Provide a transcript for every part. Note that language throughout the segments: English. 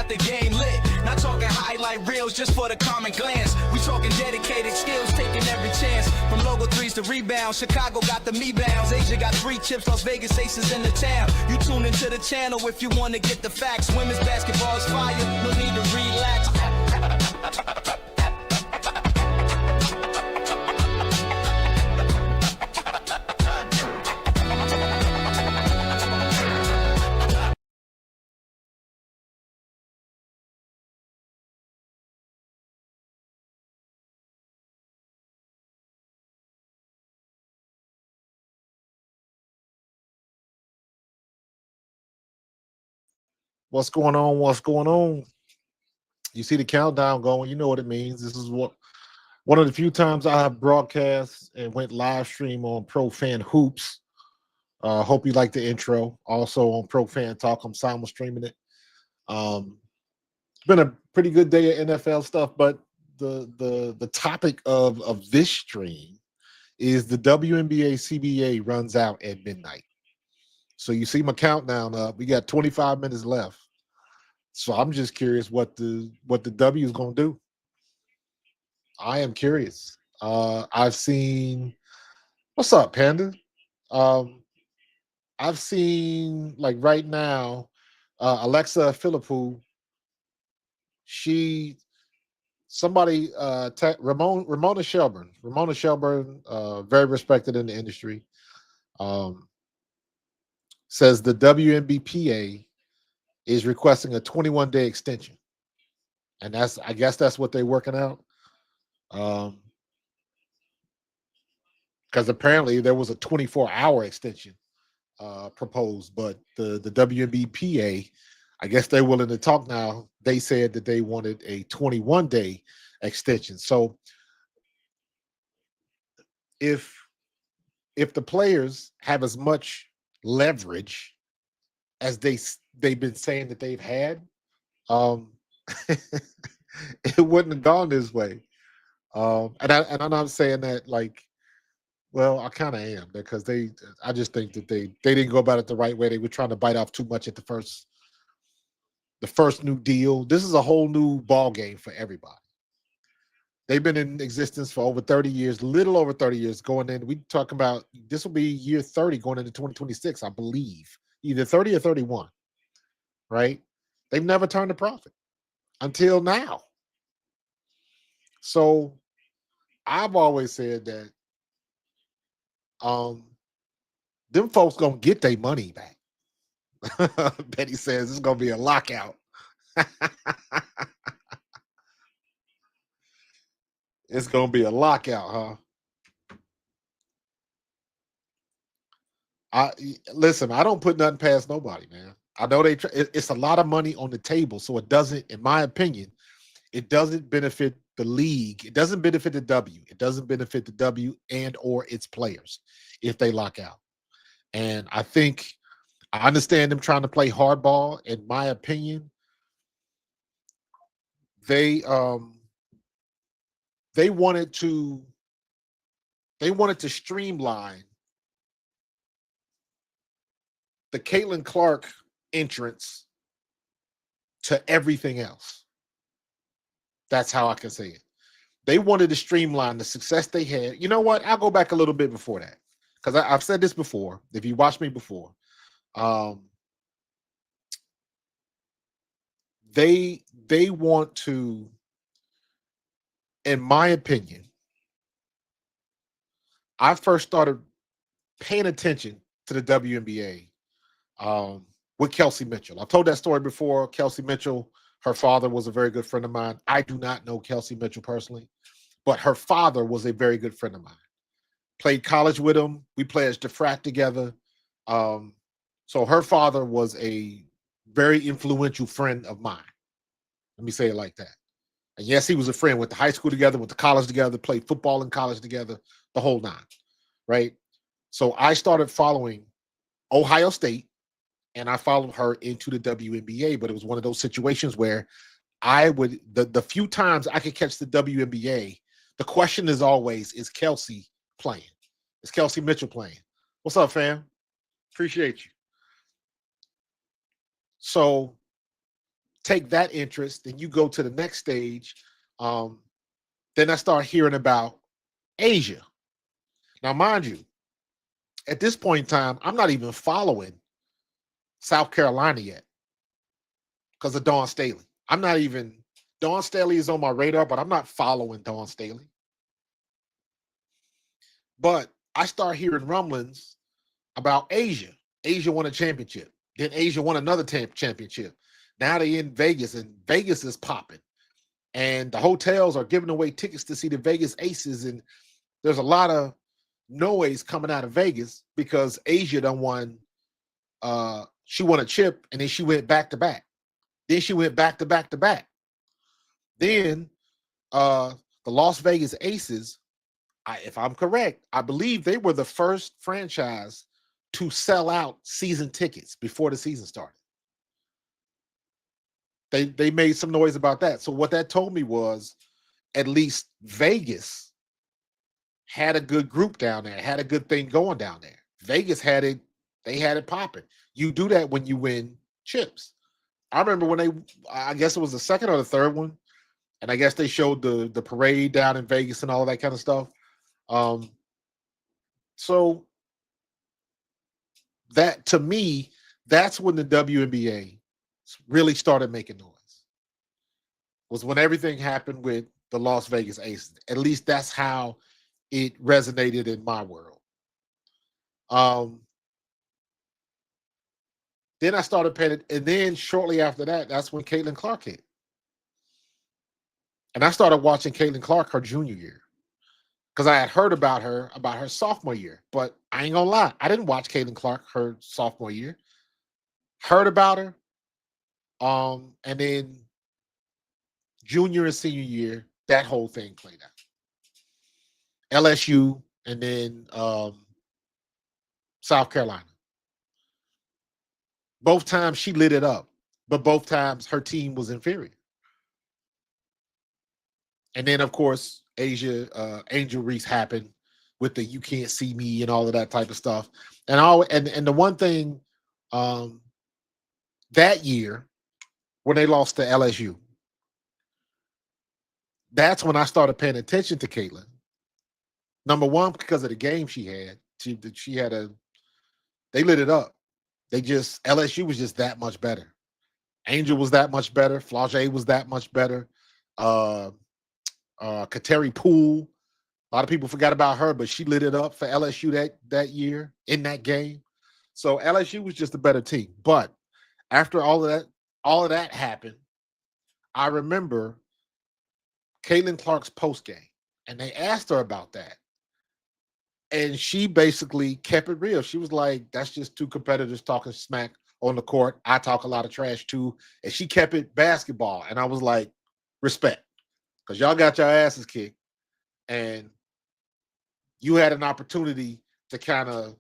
got the game lit. Not talking highlight reels just for the common glance. We talking dedicated skills, taking every chance. From logo threes to rebounds, Chicago got the me bounds. Asia got 3 chips, Las Vegas aces in the town. You tune into the channel if you want to get the facts. Women's basketball is fire, no need to relax. What's going on? What's going on? You see the countdown going. You know what it means. This is one of the few times I have broadcast and went live stream on Pro Fan Hoops. Hope you like the intro. Also on Pro Fan Talk, I'm simul streaming it. It's been a pretty good day of NFL stuff, but the topic of this stream is the WNBA CBA runs out at midnight. So you see my countdown up. We got 25 minutes left. So I'm just curious what the W is going to do. I am curious. I've seen – what's up, Panda? I've seen, like, right now, Alexa Philippou, Ramona Shelburne, very respected in the industry, says the WNBPA is requesting a 21-day extension. And I guess that's what they're working out. Because apparently there was a 24-hour extension proposed, but the WNBPA, I guess they're willing to talk now. They said that they wanted a 21-day extension. So if the players have as much leverage as they've been saying that they've had, it wouldn't have gone this way. And I'm not saying that like, well, I kind of am, because I just think that they didn't go about it the right way. They were trying to bite off too much at the first new deal. This is a whole new ball game for everybody. They've been in existence for over 30 years, little over 30 years going in. We talk about this will be year 30 going into 2026, I believe, either 30 or 31, right? They've never turned a profit until now. So I've always said that them folks gonna get their money back. Betty says it's gonna be a lockout. It's gonna be a lockout, huh? Listen, I don't put nothing past nobody, man. I know it's a lot of money on the table, so it doesn't, in my opinion, it doesn't benefit the league. It doesn't benefit the W. It doesn't benefit the W and or its players if they lock out. And I understand them trying to play hardball. In my opinion, they wanted to streamline the Caitlin Clark entrance to everything else. That's how I can say it. They wanted to streamline the success they had. You know what? I'll go back a little bit before that, because I've said this before. If you watched me before, they want to, in my opinion, I first started paying attention to the WNBA with Kelsey Mitchell. I've told that story before. Kelsey Mitchell, her father was a very good friend of mine. I do not know Kelsey Mitchell personally, but her father was a very good friend of mine. Played college with him. We played as DeFrat together. So her father was a very influential friend of mine. Let me say it like that. And yes, he was a friend. Went to high school together, went to college together, played football in college together, the whole nine, right? So I started following Ohio State, and I followed her into the WNBA, but it was one of those situations where the few times I could catch the WNBA, the question is always, is Kelsey playing? Is Kelsey Mitchell playing? What's up, fam? Appreciate you. So take that interest, then you go to the next stage. Then I start hearing about Asia. Now, mind you, at this point in time, I'm not even following South Carolina yet because of Dawn Staley. Dawn Staley is on my radar, but I'm not following Dawn Staley. But I start hearing rumblings about Asia. Asia won a championship. Then Asia won another championship. Now they're in Vegas, and Vegas is popping. And the hotels are giving away tickets to see the Vegas Aces. And there's a lot of noise coming out of Vegas because Asia done won. She won a chip, and then she went back to back. Then she went back to back to back. Then the Las Vegas Aces, if I'm correct, I believe they were the first franchise to sell out season tickets before the season started. They made some noise about that. So what that told me was at least Vegas had a good group down there, had a good thing going down there. Vegas had it, they had it popping. You do that when you win chips. I remember when I guess it was the second or the third one, and I guess they showed the parade down in Vegas and all that kind of stuff. So that, to me, that's when the WNBA really started making noise. Was when everything happened with the Las Vegas Aces. At least that's how it resonated in my world. Then I started paying it, and then shortly after that, that's when Caitlin Clark hit. And I started watching Caitlin Clark her junior year because I had heard about her sophomore year. But I ain't gonna lie, I didn't watch Caitlin Clark her sophomore year. Heard about her, and then junior and senior year, that whole thing played out. LSU, and then South Carolina. Both times she lit it up, but both times her team was inferior. And then, of course, Angel Reese happened with the "you can't see me" and all of that type of stuff. And the one thing that year when they lost to LSU, that's when I started paying attention to Caitlin. Number one, because of the game she had. They lit it up. LSU was just that much better. Angel was that much better. Flau'jae was that much better. Kateri Poole, a lot of people forgot about her, but she lit it up for LSU that year in that game. So LSU was just a better team. But after all of that happened, I remember Caitlin Clark's post game, and they asked her about that. And she basically kept it real. She was like, that's just two competitors talking smack on the court. I talk a lot of trash too. And she kept it basketball. And I was like, respect. Because y'all got your asses kicked. And you had an opportunity to kind of,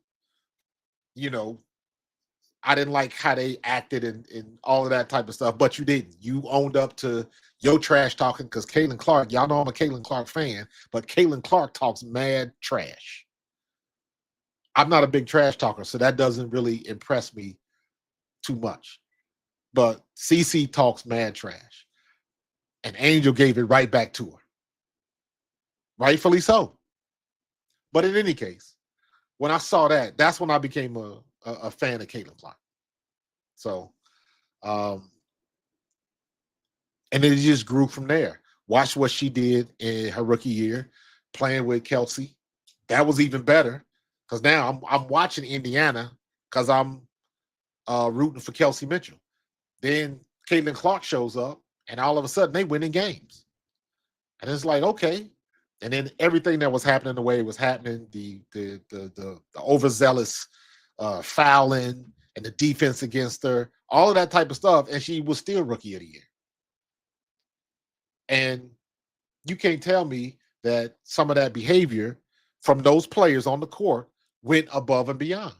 I didn't like how they acted and all of that type of stuff, but you didn't. You owned up to your trash talking because Caitlin Clark, y'all know I'm a Caitlin Clark fan, but Caitlin Clark talks mad trash. I'm not a big trash talker, so that doesn't really impress me too much. But CC talks mad trash. And Angel gave it right back to her. Rightfully so. But in any case, when I saw that, that's when I became a fan of Caitlin Clark. So, and it just grew from there. Watch what she did in her rookie year, playing with Kelsey. That was even better. Because now I'm watching Indiana because I'm rooting for Kelsey Mitchell. Then Caitlin Clark shows up, and all of a sudden they winning games. And it's like, okay. And then everything that was happening the way it was happening, the overzealous fouling and the defense against her, all of that type of stuff, and she was still rookie of the year. And you can't tell me that some of that behavior from those players on the court went above and beyond.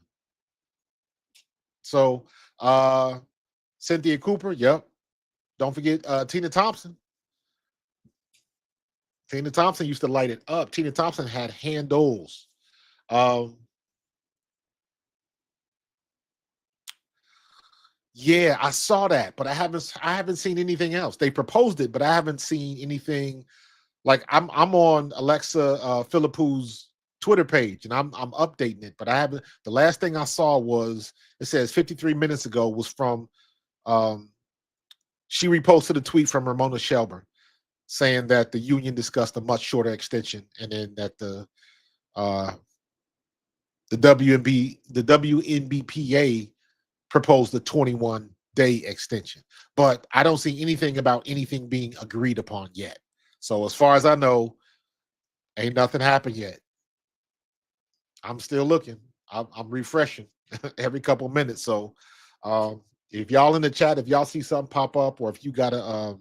So Cynthia Cooper, yep. Don't forget Tina Thompson. Tina Thompson used to light it up. Tina Thompson had handles. Yeah, I saw that, but I haven't seen anything else. They proposed it, but I haven't seen anything. Like I'm on Alexa Philippou's Twitter page and I'm updating it, but I haven't. The last thing I saw was it says 53 minutes ago was from um she reposted a tweet from Ramona Shelburne saying that the union discussed a much shorter extension, and then that uh the WNBPA proposed a 21-day extension. But I don't see anything about anything being agreed upon yet. So as far as I know, ain't nothing happened yet. I'm still looking. I'm refreshing every couple minutes. So if y'all in the chat, if y'all see something pop up, or if you got a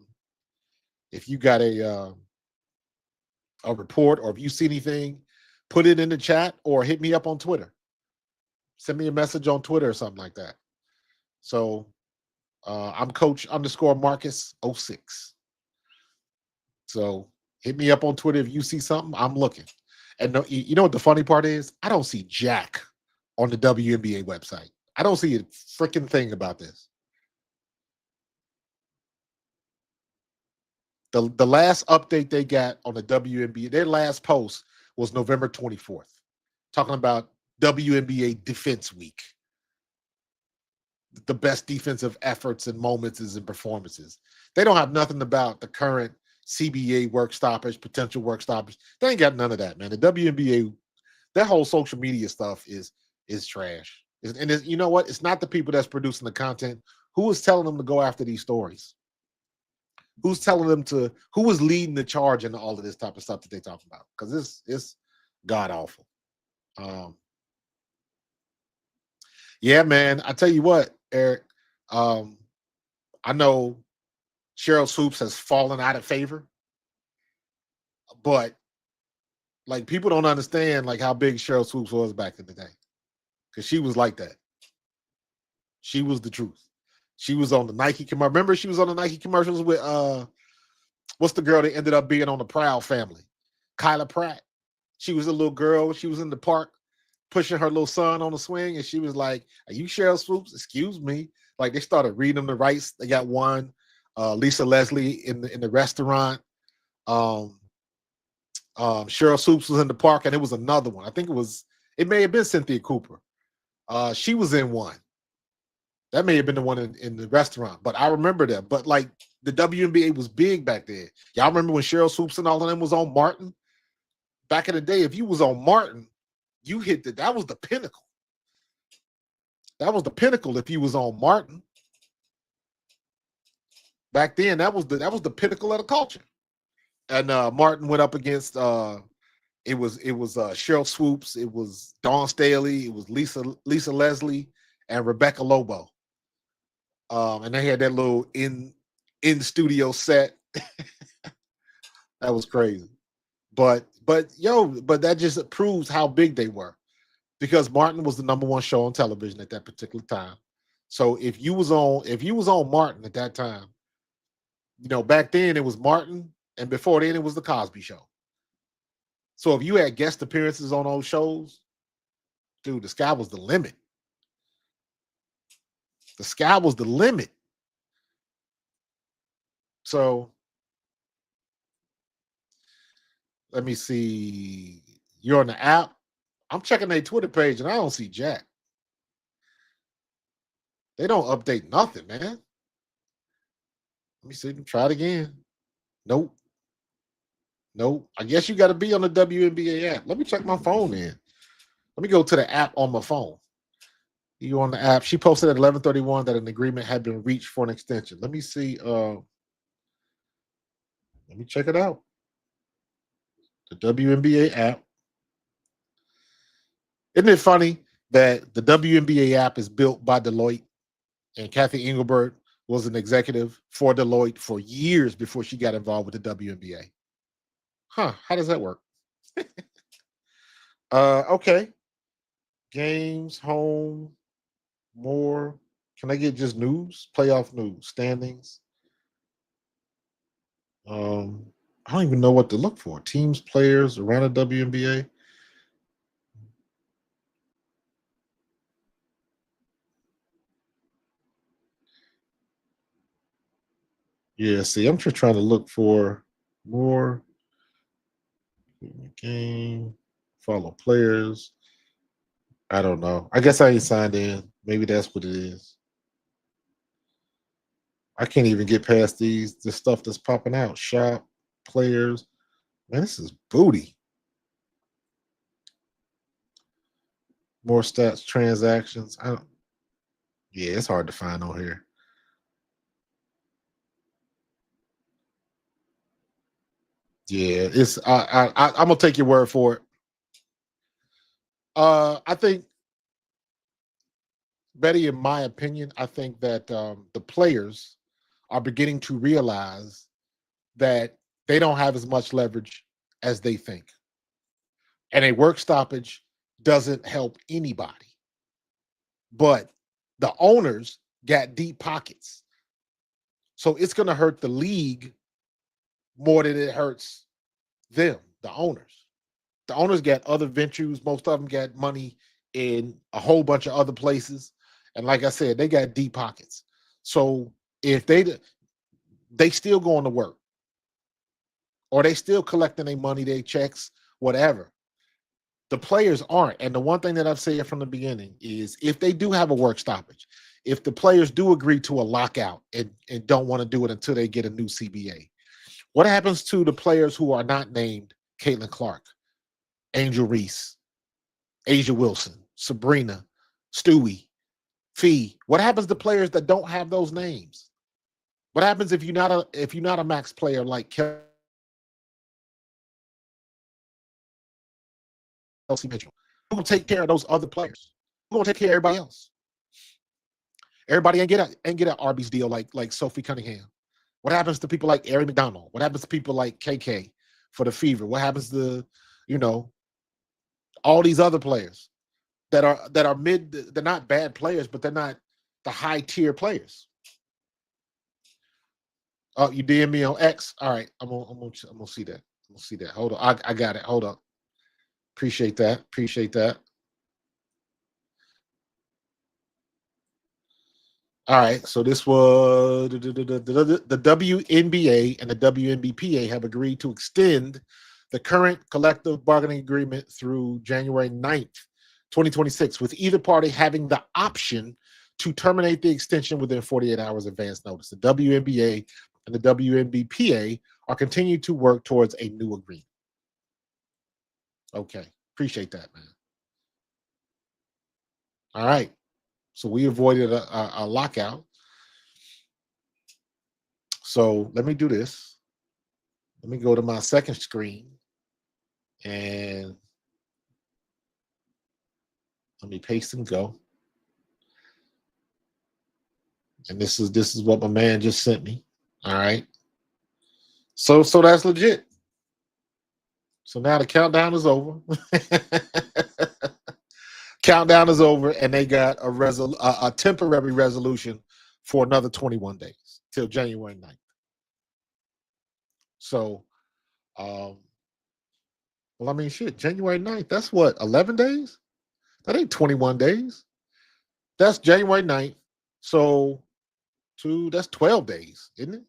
report, or if you see anything, put it in the chat or hit me up on Twitter. Send me a message on Twitter or something like that. So I'm Coach _ Marcus 06. So hit me up on Twitter if you see something. I'm looking. And no, you know what the funny part is? I don't see jack on the WNBA website. I don't see a freaking thing about this. The last update they got on the WNBA, their last post was November 24th, talking about WNBA Defense Week. The best defensive efforts and moments and performances. They don't have nothing about the current CBA work stoppage, potential work stoppage. They ain't got none of that, man. The WNBA, that whole social media stuff is trash. And you know what? It's not the people that's producing the content. Who is telling them to go after these stories? Who's telling them to? Who is leading the charge in all of this type of stuff that they talk about? Because it's god awful. Yeah, man. I tell you what, Eric. I know Cheryl Swoops has fallen out of favor, but like people don't understand like how big Cheryl Swoops was back in the day, because she was like that. She was the truth. She was on the Nike commercial. Remember, she was on the Nike commercials with what's the girl that ended up being on the Proud Family? Kyla Pratt. She was a little girl. She was in the park pushing her little son on the swing, and she was like, "Are you Cheryl Swoops? Excuse me." Like they started reading them the rights. They got one. Lisa Leslie in the restaurant. Cheryl Swoops was in the park, and it was another one. I think it may have been Cynthia Cooper. She was in one. That may have been the one in the restaurant, but I remember that. But like the WNBA was big back then. Y'all remember when Cheryl Swoops and all of them was on Martin? Back in the day, if you was on Martin, you hit that was the pinnacle. That was the pinnacle if you was on Martin. Back then, that was the pinnacle of the culture. And Martin went up against it was Cheryl Swoops, it was Dawn Staley, it was Lisa Leslie, and Rebecca Lobo. And they had that little in studio set. That was crazy. But that just proves how big they were, because Martin was the #1 show on television at that particular time. So if you was on Martin at that time, you know, back then it was Martin, and before then it was the Cosby Show. So if you had guest appearances on those shows, dude, the sky was the limit. The sky was the limit. So let me see. You're on the app. I'm checking their Twitter page and I don't see jack. They don't update nothing, man. Let me see. Try it again. Nope. I guess you got to be on the WNBA app. Let me check my phone in. Let me go to the app on my phone. You on the app. She posted at 11:31 that an agreement had been reached for an extension. Let me see. Let me check it out. The WNBA app. Isn't it funny that the WNBA app is built by Deloitte, and Kathy Engelbert was an executive for Deloitte for years before she got involved with the WNBA? Huh? How does that work? Okay. Games, home, more. Can I get just news? Playoff news, standings. I don't even know what to look for. Teams, players around the WNBA. Yeah, see, I'm just trying to look for more game, follow players. I don't know. I guess I ain't signed in. Maybe that's what it is. I can't even get past the stuff that's popping out. Shop, players. Man, this is booty. More stats, transactions. I don't, yeah, it's hard to find on here. Yeah, it's I'm gonna take your word for it. I think Betty, in my opinion, I think that the players are beginning to realize that they don't have as much leverage as they think. And a work stoppage doesn't help anybody. But the owners got deep pockets. So it's going to hurt the league more than it hurts them, the owners. The owners got other ventures. Most of them got money in a whole bunch of other places. And like I said, they got deep pockets. So if they still going to work or they still collecting their money, their checks, whatever. The players aren't. And the one thing that I've said from the beginning is if they do have a work stoppage, if the players do agree to a lockout and don't want to do it until they get a new CBA, what happens to the players who are not named Caitlin Clark, Angel Reese, Asia Wilson, Sabrina, Stewie, Fee? What happens to players that don't have those names? What happens if you're not a max player like Kelsey Mitchell? Who will take care of those other players? Who will take care of everybody else? Everybody ain't get an Arby's deal like Sophie Cunningham. What happens to people like Ari McDonald? What happens to people like KK for the Fever? What happens to, you know, all these other players that are mid? They're not bad players, but they're not the high tier players. Oh, you DM me on X. All right, I'm gonna see that. I'm gonna see that. Hold on, I got it. Hold on. Appreciate that. Appreciate that. All right, so this was the WNBA and the WNBPA have agreed to extend the current collective bargaining agreement through January 9th, 2026, with either party having the option to terminate the extension within 48 hours advance notice. The WNBA and the WNBPA are continuing to work towards a new agreement. Okay, appreciate that, man. All right, so we avoided a lockout. So let me do this. Let me go to my second screen and let me paste and go. And this is what my man just sent me. All right. So that's legit. So now the countdown is over. Countdown is over, and they got a temporary resolution for another 21 days till January 9th. So, well, I mean, shit, January 9th, that's what, 11 days? That ain't 21 days. That's January 9th. So, that's 12 days, isn't it?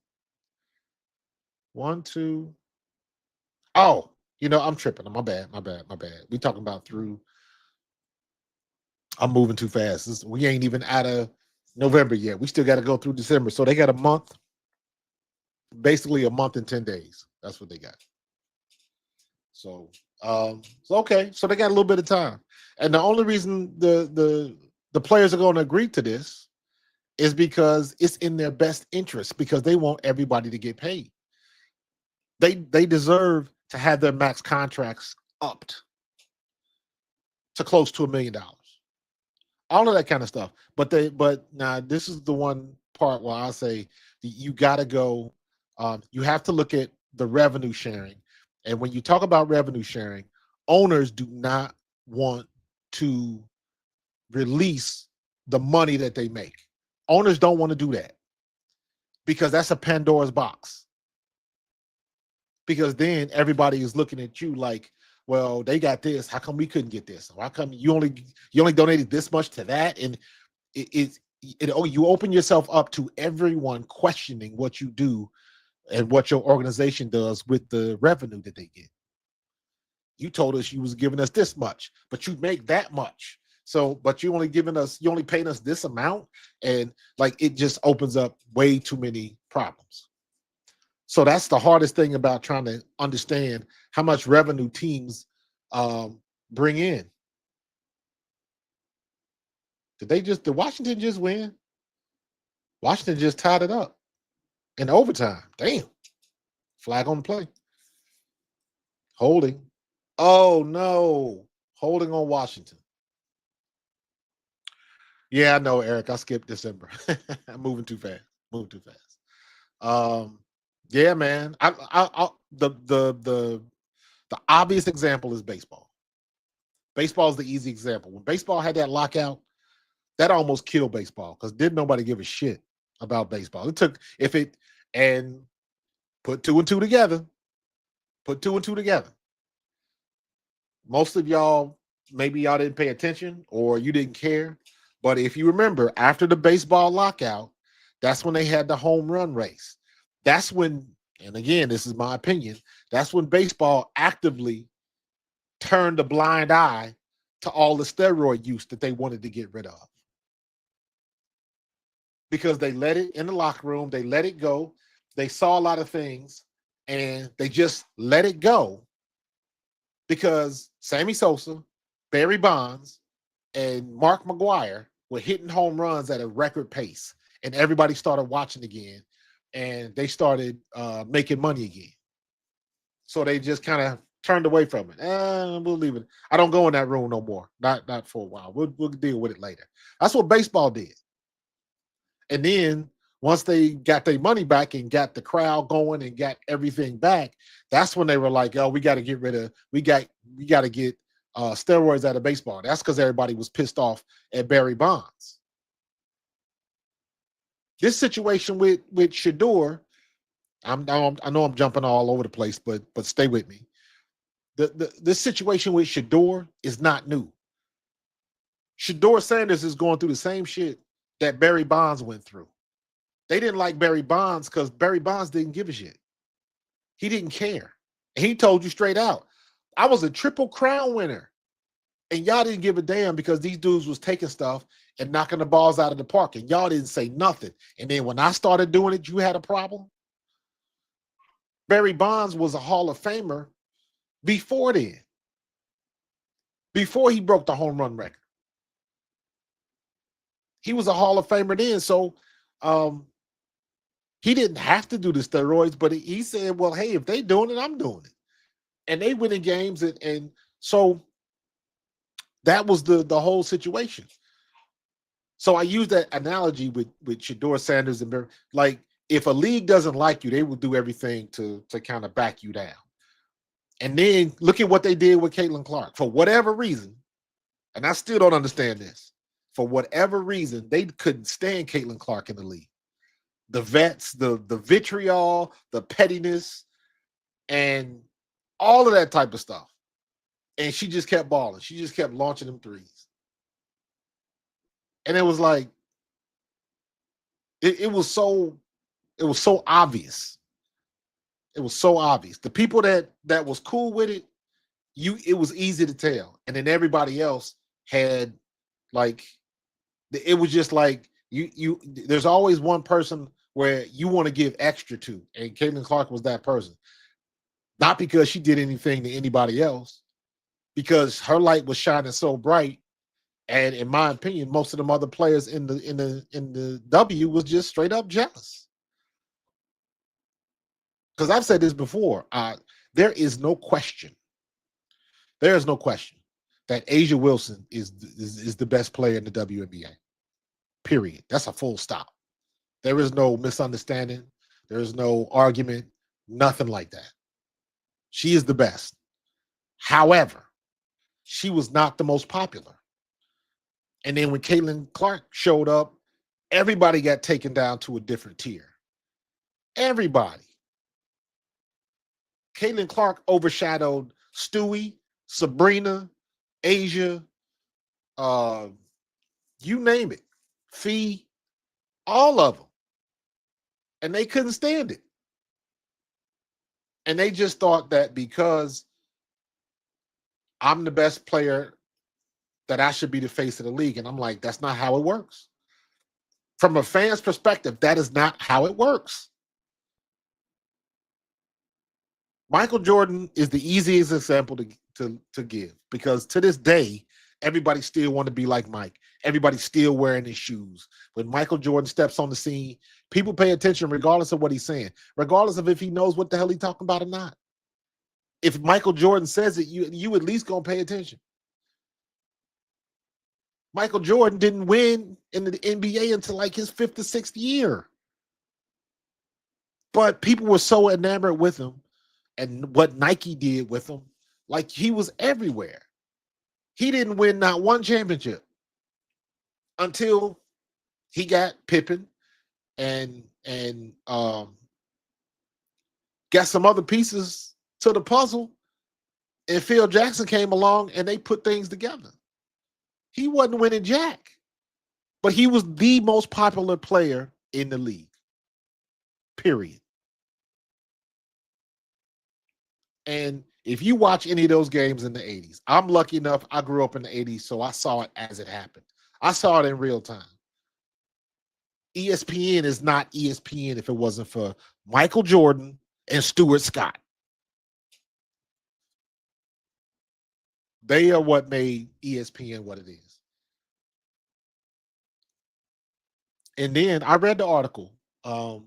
One, two. Oh, I'm tripping. My bad. We talking about through. I'm moving too fast. We ain't even out of November yet. We still got to go through December. So they got a month, basically a month and 10 days. That's what they got. So, okay. So they got a little bit of time. And the only reason the players are going to agree to this is because it's in their best interest, because they want everybody to get paid. They deserve to have their max contracts upped to close to $1 million. All of that kind of stuff. But now this is the one part where I say you got to go. You have to look at the revenue sharing, and when you talk about revenue sharing, owners do not want to release the money that they make. Owners don't want to do that because that's a Pandora's box. Because then everybody is looking at you like, well, they got this. How come we couldn't get this? How come you only donated this much to that? And you open yourself up to everyone questioning what you do and what your organization does with the revenue that they get. You told us you was giving us this much, but you make that much. So, but you only paying us this amount. And like, it just opens up way too many problems. So that's the hardest thing about trying to understand how much revenue teams bring in. Did Washington just win? Washington just tied it up in overtime. Damn. Flag on the play. Holding. Oh no. Holding on Washington. Yeah, I know, Eric. I skipped December. I'm moving too fast. Yeah, man. The obvious example is baseball. Baseball is the easy example. When baseball had that lockout, that almost killed baseball because didn't nobody give a shit about baseball. And put two and two together. Most of y'all, maybe y'all didn't pay attention or you didn't care. But if you remember, after the baseball lockout, that's when they had the home run race. That's when, and again, this is my opinion, that's when baseball actively turned a blind eye to all the steroid use that they wanted to get rid of. Because they let it in the locker room, they let it go. They saw a lot of things and they just let it go because Sammy Sosa, Barry Bonds, and Mark McGwire were hitting home runs at a record pace, and everybody started watching again, and they started making money again. So they just kind of turned away from it. We'll leave it. I don't go in that room no more. Not for a while. We'll deal with it later. That's what baseball did. And then once they got their money back and got the crowd going and got everything back, that's when they were like, "Oh, we got to get steroids out of baseball." That's because everybody was pissed off at Barry Bonds. This situation with Shador, I know I'm jumping all over the place, but stay with me. This situation with Shador is not new. Shador Sanders is going through the same shit that Barry Bonds went through. They didn't like Barry Bonds because Barry Bonds didn't give a shit. He didn't care. And he told you straight out, I was a Triple Crown winner. And y'all didn't give a damn because these dudes was taking stuff and knocking the balls out of the park. And y'all didn't say nothing. And then when I started doing it, you had a problem. Barry Bonds was a Hall of Famer before then. Before he broke the home run record. He was a Hall of Famer then. So he didn't have to do the steroids, but he said, well, hey, if they doing it, I'm doing it. And they win in games. And so that was the whole situation. So I use that analogy with Shador Sanders and Barry. Like, if a league doesn't like you, they will do everything to kind of back you down. And then look at what they did with Caitlin Clark. For whatever reason, and I still don't understand this, for whatever reason, they couldn't stand Caitlin Clark in the league. The vets, the vitriol, the pettiness, and all of that type of stuff. And she just kept balling. She just kept launching them threes. And it was like, it was so obvious. It was so obvious. The people that was cool with it, it was easy to tell. And then everybody else had, like, it was just like there's always one person where you want to give extra to. And Caitlin Clark was that person. Not because she did anything to anybody else, because her light was shining so bright. And in my opinion, most of them other players in the W was just straight up jealous. Because I've said this before, there is no question that Asia Wilson is the best player in the WNBA. Period. That's a full stop. There is no misunderstanding. There is no argument. Nothing like that. She is the best. However, she was not the most popular. And then when Caitlin Clark showed up, everybody got taken down to a different tier. Everybody. Caitlin Clark overshadowed Stewie, Sabrina, Asia, you name it. Fee, All of them. And they couldn't stand it. And they just thought that because I'm the best player, that I should be the face of the league. And I'm like, that's not how it works. From a fan's perspective, that is not how it works. Michael Jordan is the easiest example to give, because to this day, everybody still want to be like Mike. Everybody's still wearing his shoes. When Michael Jordan steps on the scene, people pay attention regardless of what he's saying, regardless of if he knows what the hell he's talking about or not. If Michael Jordan says it, you at least gonna pay attention. Michael Jordan didn't win in the NBA until like his 5th or 6th year. But people were so enamored with him and what Nike did with him, like he was everywhere. He didn't win not one championship until he got Pippen and got some other pieces to the puzzle, and Phil Jackson came along and they put things together. He wasn't winning jack, but he was the most popular player in the league, period. And if you watch any of those games in the 80s, I'm lucky enough, I grew up in the 80s, so I saw it as it happened. I saw it in real time. ESPN is not ESPN if it wasn't for Michael Jordan and Stuart Scott. They are what made ESPN what it is. And then I read the article. I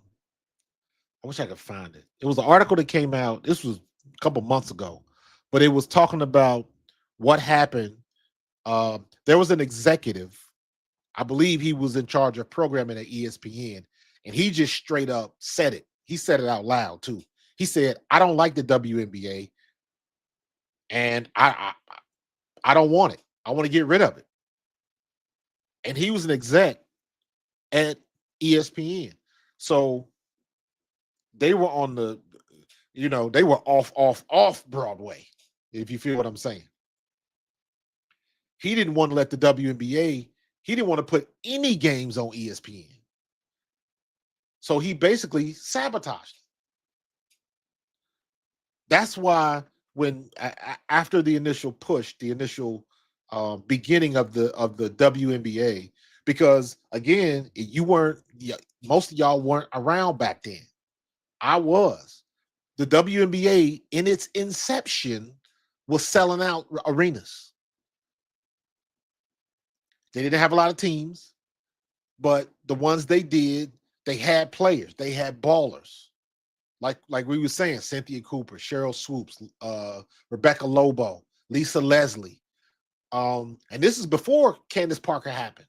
wish I could find it. It was an article that came out. This was a couple months ago, but it was talking about what happened. There was an executive, I believe he was in charge of programming at ESPN, and he just straight up said it. He said it out loud too. He said, "I don't like the WNBA, and I don't want it. I want to get rid of it." And he was an exec at ESPN, so they were on the, they were off Broadway, if you feel what I'm saying. He didn't want to let the WNBA, he didn't want to put any games on ESPN. So he basically sabotaged it. That's why when after the initial push, the initial beginning of the WNBA, because again, most of y'all weren't around back then. I was. The WNBA in its inception was selling out arenas. They didn't have a lot of teams, but the ones they did, they had players, they had ballers. Like we were saying, Cynthia Cooper, Cheryl Swoops, Rebecca Lobo, Lisa Leslie. And this is before Candace Parker happened.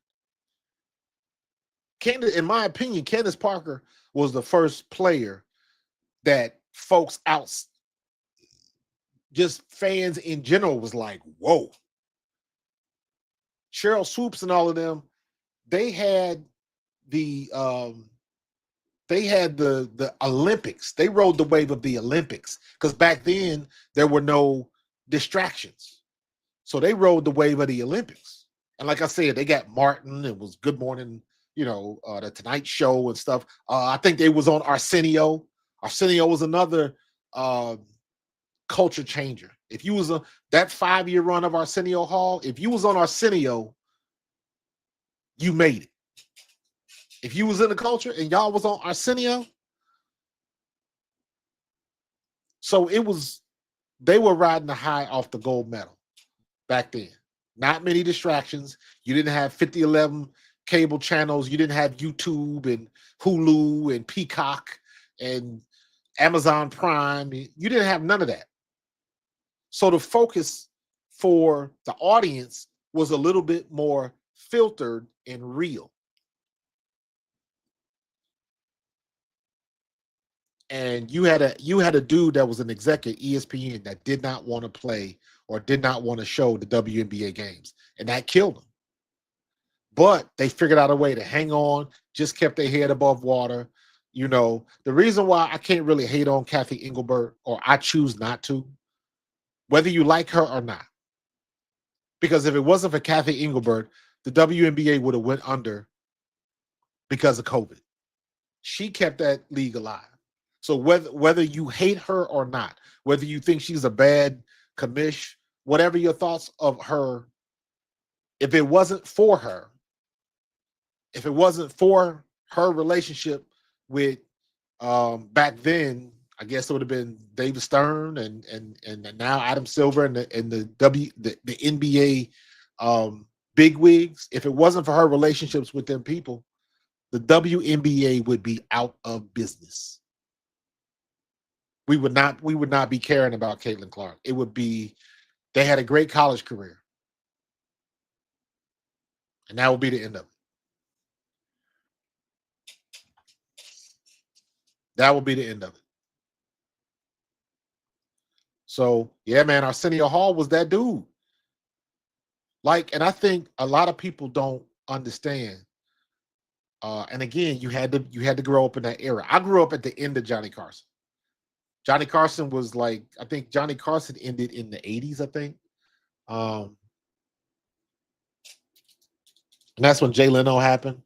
In my opinion, Candace Parker was the first player that folks out, just fans in general, was like, whoa. Cheryl Swoops and all of them, they had the Olympics. They rode the wave of the Olympics, because back then there were no distractions. So they rode the wave of the Olympics. And like I said, they got Martin. It was Good Morning, the Tonight Show and stuff. I think they was on Arsenio. Arsenio was another culture changer. If you was that 5-year run of Arsenio Hall, if you was on Arsenio, you made it. If you was in the culture and y'all was on Arsenio, so they were riding the high off the gold medal back then. Not many distractions. You didn't have 5011 cable channels. You didn't have YouTube and Hulu and Peacock and Amazon Prime. You didn't have none of that. So the focus for the audience was a little bit more filtered and real. And you had a dude that was an exec at ESPN that did not want to play or did not want to show the WNBA games, and that killed them. But they figured out a way to hang on, just kept their head above water. The reason why I can't really hate on Kathy Engelbert, or I choose not to, whether you like her or not, because if it wasn't for Kathy Engelbert, the WNBA would have went under because of COVID. She kept that league alive. So whether you hate her or not, whether you think she's a bad commish, whatever your thoughts of her, if it wasn't for her, if it wasn't for her relationship with back then, I guess it would have been David Stern and now Adam Silver and the NBA big wigs. If it wasn't for her relationships with them people, the WNBA would be out of business. We would not be caring about Caitlin Clark. It would be, they had a great college career. And that would be the end of it. That will be the end of it. So, yeah, man, Arsenio Hall was that dude. Like, and I think a lot of people don't understand. And again, you had to grow up in that era. I grew up at the end of Johnny Carson. Johnny Carson was like, I think Johnny Carson ended in the 80s, I think. And that's when Jay Leno happened.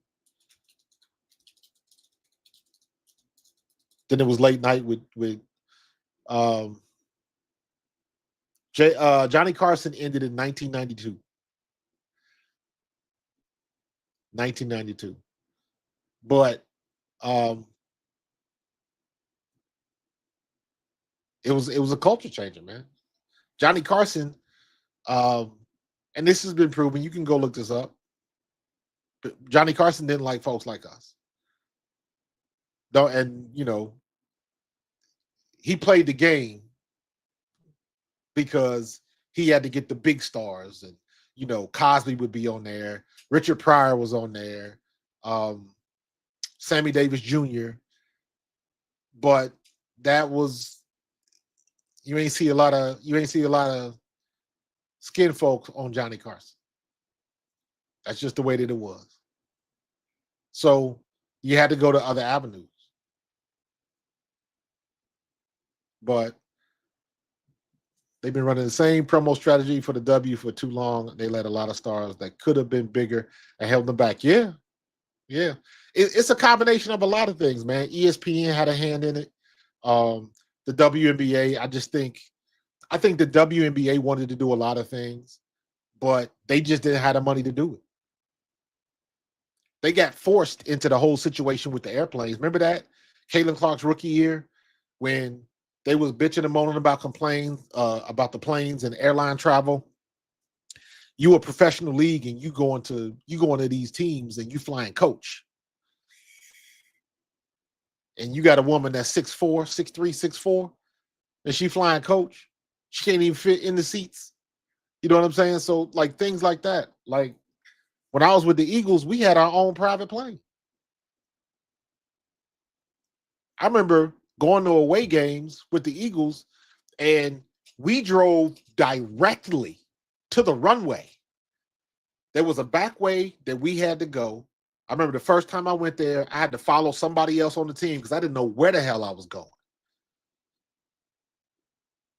Then it was late night with Johnny Carson ended in 1992. 1992. But it was a culture changer, man. Johnny Carson, and this has been proven. You can go look this up. But Johnny Carson didn't like folks like us. Though, and he played the game because he had to get the big stars, and Cosby would be on there, Richard Pryor was on there, Sammy Davis Jr. But that was, you ain't see a lot of skin folks on Johnny Carson. That's just the way that it was. So you had to go to other avenues. But they've been running the same promo strategy for the W for too long. They let a lot of stars that could have been bigger and held them back. Yeah. It's a combination of a lot of things, man. ESPN had a hand in it. The WNBA, I think the WNBA wanted to do a lot of things, but they just didn't have the money to do it. They got forced into the whole situation with the airplanes. Remember that? Caitlin Clark's rookie year, when they was bitching and moaning about about the planes and airline travel. You a professional league and you going to these teams and you flying coach. And you got a woman that's 6'4", 6'3", 6'4", and she flying coach. She can't even fit in the seats. You know what I'm saying? So like things like that. Like when I was with the Eagles, we had our own private plane. I remember going to away games with the Eagles, and we drove directly to the runway. There was a back way that we had to go. I remember the first time I went there, I had to follow somebody else on the team because I didn't know where the hell I was going.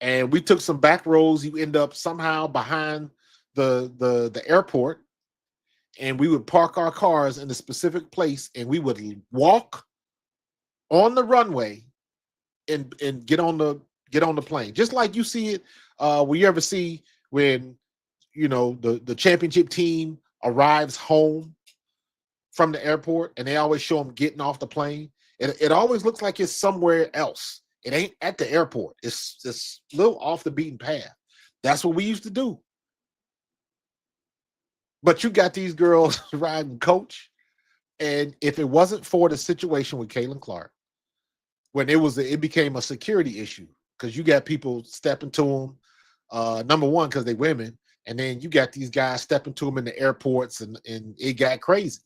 And we took some back roads. You end up somehow behind the airport, and we would park our cars in a specific place, and we would walk on the runway and get on the plane. Just like you see it when you ever see when the championship team arrives home from the airport and they always show them getting off the plane. It always looks like it's somewhere else. It ain't at the airport. It's just a little off the beaten path. That's what we used to do. But you got these girls riding coach, and if it wasn't for the situation with Caitlin Clark, when it became a security issue because you got people stepping to them. Number one, because they women, and then you got these guys stepping to them in the airports, and it got crazy.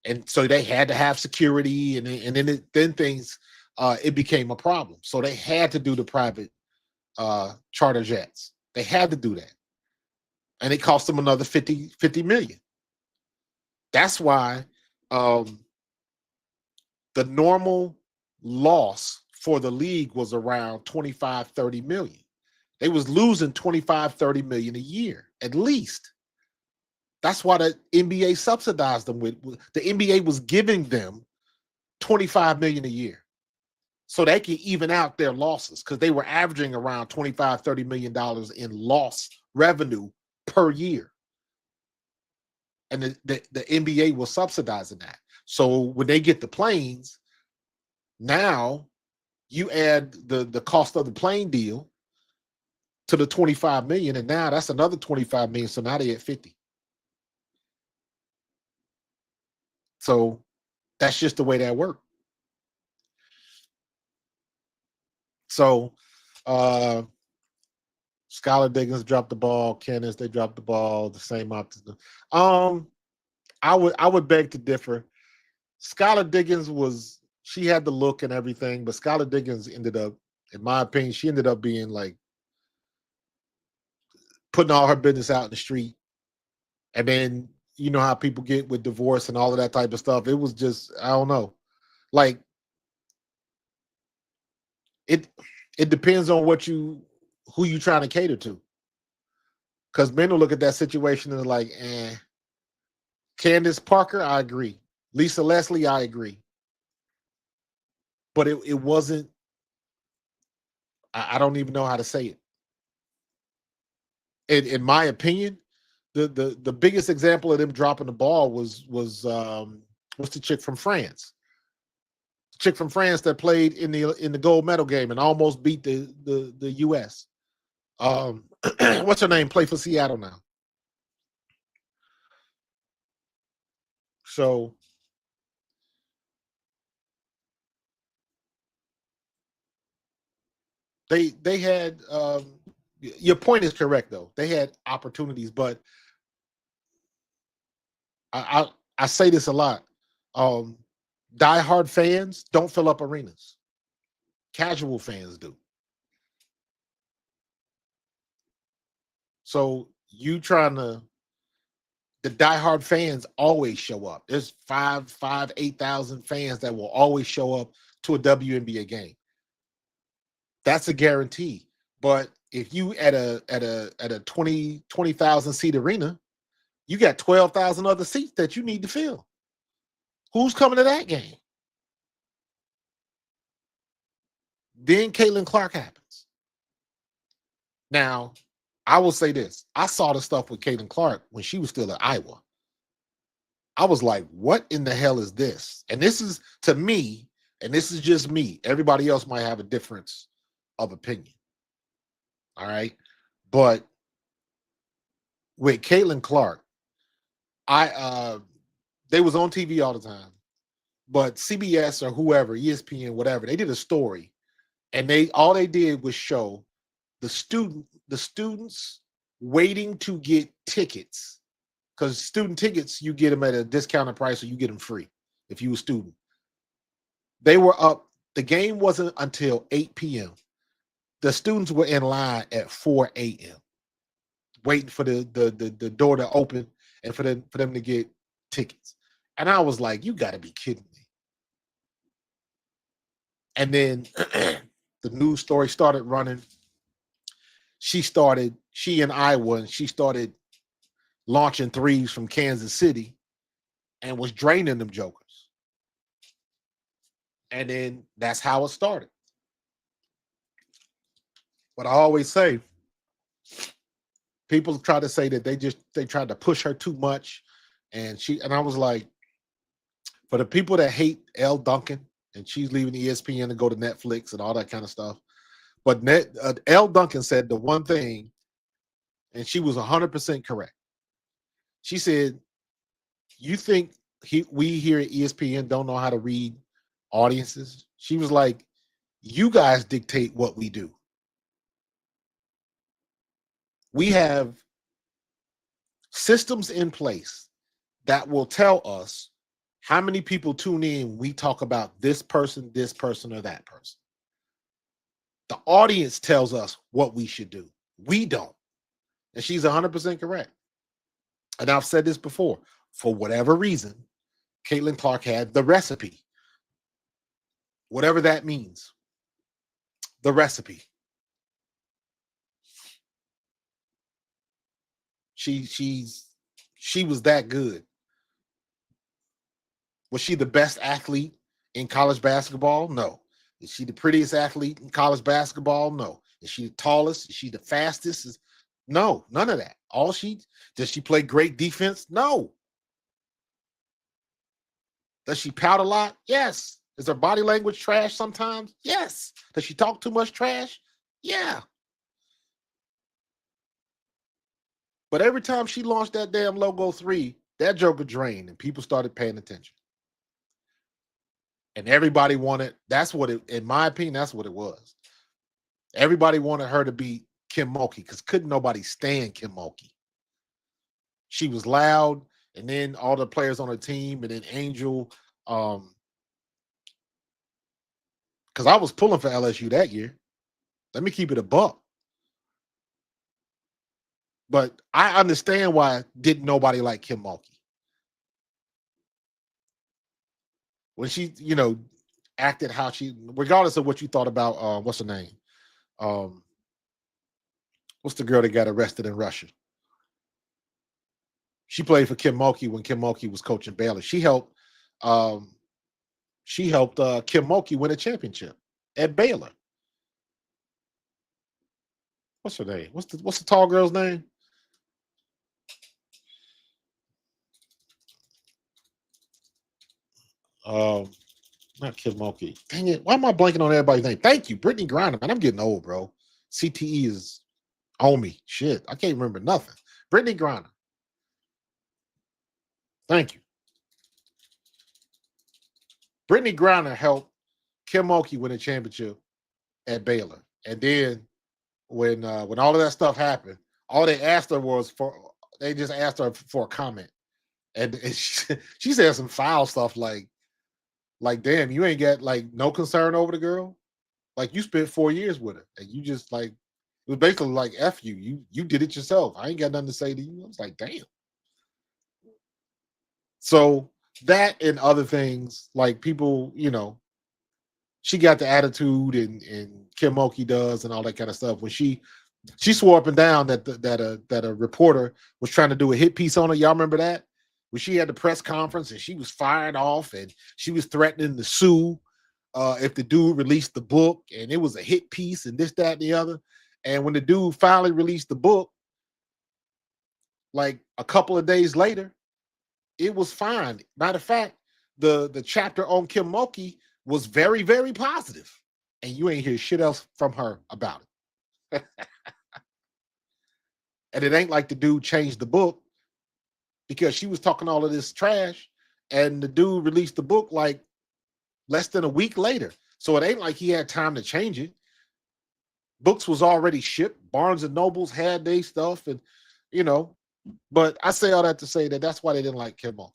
And so they had to have security, and then things it became a problem. So they had to do the private charter jets. They had to do that, and it cost them another 50 million. That's why the normal loss for the league was around 25-30 million. They was losing 25-30 million a year at least. That's why the NBA subsidized them with the NBA was giving them $25 million a year so they can even out their losses because they were averaging around $25-30 million in lost revenue per year. And the NBA was subsidizing that. So when they get the planes, now you add the cost of the plane deal to the 25 million, and now that's another 25 million. So now they at 50. So that's just the way that worked. So Skylar Diggins dropped the ball, Candace, they dropped the ball, the same option. I would beg to differ. Skylar Diggins she had the look and everything, but Skylar Diggins ended up, in my opinion, she ended up being like putting all her business out in the street. And then you know how people get with divorce and all of that type of stuff. It was just, I don't know. Like it depends on who you trying to cater to. Because men will look at that situation and like, Candace Parker, I agree. Lisa Leslie, I agree. But it wasn't, I don't even know how to say it. In my opinion, the biggest example of them dropping the ball was the chick from France. The chick from France that played in the gold medal game and almost beat the US. What's her name? Play for Seattle now. So they had your point is correct though. They had opportunities, but I say this a lot. Diehard fans don't fill up arenas. Casual fans do. So you trying to, the diehard fans always show up. There's 8,000 fans that will always show up to a WNBA game. That's a guarantee. But if you at a 20,000 seat arena, you got 12,000 other seats that you need to fill. Who's coming to that game? Then Caitlin Clark happens. Now, I will say this. I saw the stuff with Caitlin Clark when she was still at Iowa. I was like, what in the hell is this? And this is, to me, and this is just me. Everybody else might have a difference of opinion. All right. But with Caitlin Clark, they was on TV all the time. But CBS or whoever, ESPN, whatever, they did a story. And all they did was show the students waiting to get tickets, because student tickets, you get them at a discounted price or you get them free if you a student. They were up. The game wasn't until 8 p.m. The students were in line at 4 a.m. waiting for the door to open and for them to get tickets. And I was like, you got to be kidding me. And then the news story started running. She in Iowa, and she started launching threes from Kansas City and was draining them jokers. And then that's how it started. But I always say, people try to say that they tried to push her too much. And I was like, for the people that hate Elle Duncan, and she's leaving ESPN to go to Netflix and all that kind of stuff. But Elle Duncan said the one thing, and she was 100% correct. She said, you think we here at ESPN don't know how to read audiences? She was like, you guys dictate what we do. We have systems in place that will tell us how many people tune in. We talk about this person, or that person. The audience tells us what we should do. We don't. And she's 100% correct. And I've said this before. For whatever reason, Caitlin Clark had the recipe. Whatever that means. The recipe. She's she was that good. Was she the best athlete in college basketball? No. Is she the prettiest athlete in college basketball? No. Is she the tallest? Is she the fastest? No, none of that. Does she play great defense? No. Does she pout a lot? Yes. Is her body language trash sometimes? Yes. Does she talk too much trash? Yeah. But every time she launched that damn logo 3, that joker drained and people started paying attention. And everybody wanted, in my opinion, that's what it was. Everybody wanted her to beat Kim Mulkey because couldn't nobody stand Kim Mulkey. She was loud, and then all the players on her team, and then Angel, because I was pulling for LSU that year. Let me keep it a buck. But I understand why didn't nobody like Kim Mulkey. When she, acted how she, regardless of what you thought about, what's her name? What's the girl that got arrested in Russia? She played for Kim Mulkey when Kim Mulkey was coaching Baylor. She helped Kim Mulkey win a championship at Baylor. What's her name? What's the tall girl's name? Not Kim Mulkey. Dang it. Why am I blanking on everybody's name? Thank you. Brittany Griner. Man, I'm getting old, bro. CTE is on me. Shit. I can't remember nothing. Brittany Griner. Thank you. Brittany Griner helped Kim Mulkey win a championship at Baylor. And then when all of that stuff happened, all they asked her was they just asked her for a comment. And she said some foul stuff like, damn, you ain't got no concern over the girl. Like, you spent 4 years with her, and you just it was basically like, F you. You did it yourself. I ain't got nothing to say to you. I was like, damn. So that and other things, like people, she got the attitude and Kim Mulkey does and all that kind of stuff. When she swore up and down that a reporter was trying to do a hit piece on her. Y'all remember that? When she had the press conference and she was fired off and she was threatening to sue if the dude released the book, and it was a hit piece and this, that, and the other. And when the dude finally released the book, like a couple of days later, it was fine. Matter of fact, the chapter on Kim Mulkey was very, very positive, and you ain't hear shit else from her about it. And it ain't like the dude changed the book, because she was talking all of this trash, and the dude released the book like less than a week later. So it ain't like he had time to change it. Books was already shipped. Barnes and Nobles had their stuff, and but I say all that to say that's why they didn't like Kim Mulkey.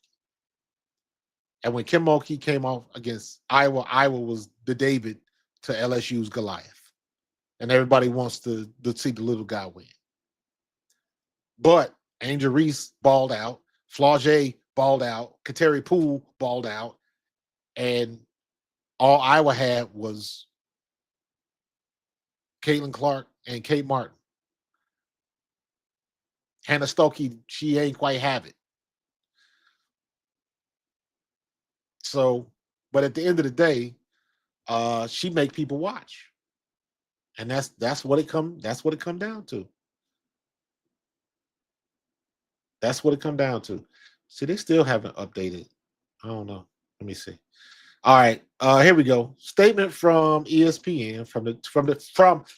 And when Kim Mulkey came off against Iowa, Iowa was the David to LSU's Goliath. And everybody wants to see the little guy win. But Angel Reese balled out. Flau'jae balled out. Kateri Poole balled out. And all Iowa had was Caitlin Clark and Kate Martin. Hannah Stokey, she ain't quite have it. So, but at the end of the day, she make people watch. And that's what it come down to. That's what it come down to. See, they still haven't updated. I don't know. Let me see. All right, here we go. Statement from ESPN from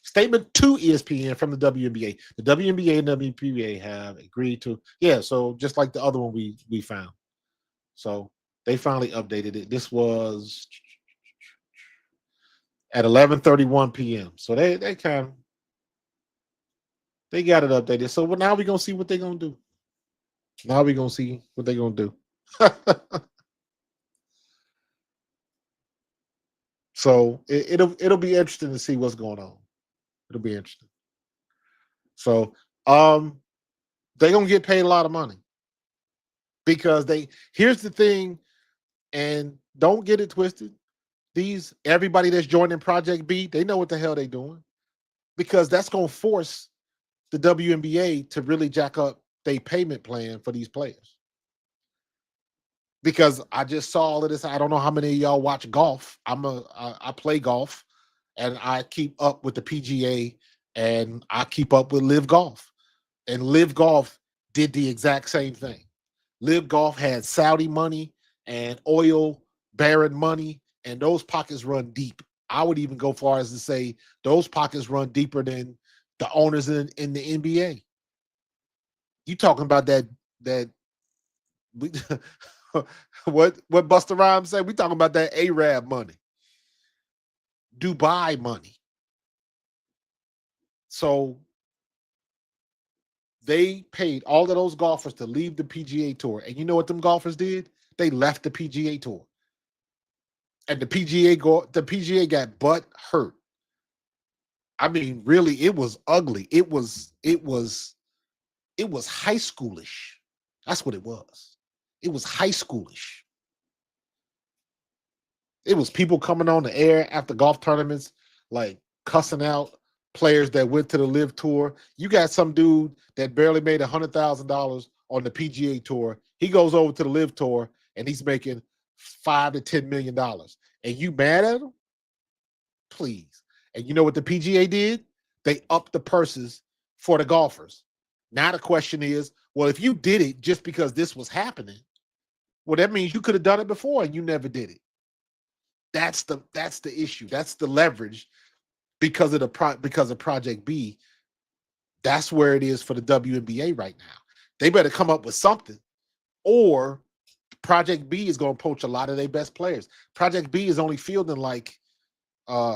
statement to ESPN from the WNBA. The WNBA and WPBA have agreed to, so just like the other one we found. So they finally updated it. This was at 11:31 p.m. So they got it updated. So now we're gonna see what they're gonna do. Now we're gonna see what they're gonna do. So it'll be interesting to see what's going on. It'll be interesting. So they're gonna get paid a lot of money, because here's the thing, and don't get it twisted. Everybody that's joining Project B, they know what the hell they're doing, because that's gonna force the WNBA to really jack up their payment plan for these players. Because I just saw all of this. I don't know how many of y'all watch golf. I play golf, and I keep up with the PGA, and I keep up with Live Golf. And Live Golf did the exact same thing. Live Golf had Saudi money and oil baron money, and those pockets run deep. I would even go far as to say those pockets run deeper than the owners in the NBA. You talking about that we, what Buster Rhymes said? We talking about that Arab money, Dubai money. So they paid all of those golfers to leave the PGA Tour, and you know what them golfers did? They left the PGA Tour, and the PGA got butt hurt. I mean, really, it was ugly. It was high schoolish. That's what it was. It was high schoolish. It was people coming on the air after golf tournaments, like cussing out players that went to the Live Tour. You got some dude that barely made $100,000 on the PGA Tour. He goes over to the Live Tour and he's making $5 to $10 million. And you mad at him? Please. And you know what the PGA did? They upped the purses for the golfers. Now the question is, well, if you did it just because this was happening, well, that means you could have done it before and you never did it. That's the issue. That's the leverage because of Project B. That's where it is for the WNBA right now. They better come up with something, or Project B is going to poach a lot of their best players. Project B is only fielding like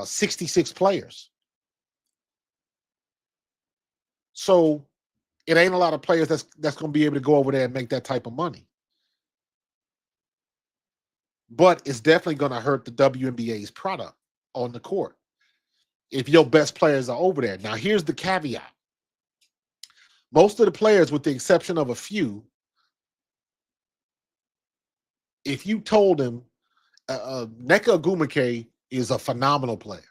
66 players. So it ain't a lot of players that's going to be able to go over there and make that type of money. But it's definitely going to hurt the WNBA's product on the court if your best players are over there. Now, here's the caveat. Most of the players, with the exception of a few, if you told them Nneka Ogwumike is a phenomenal player.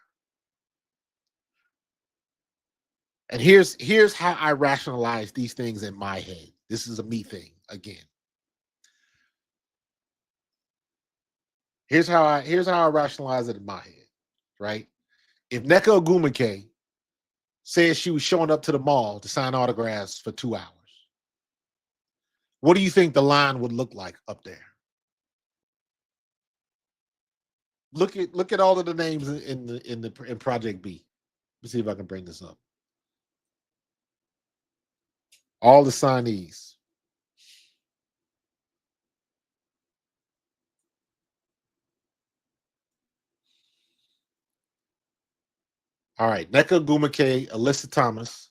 And here's how I rationalize these things in my head. This is a me thing again. Here's how I rationalize it in my head, right? If Nneka Ogwumike says she was showing up to the mall to sign autographs for 2 hours, what do you think the line would look like up there? Look at all of the names in Project B. Let's see if I can bring this up. All the signees. All right, Nneka Ogwumike, Alyssa Thomas,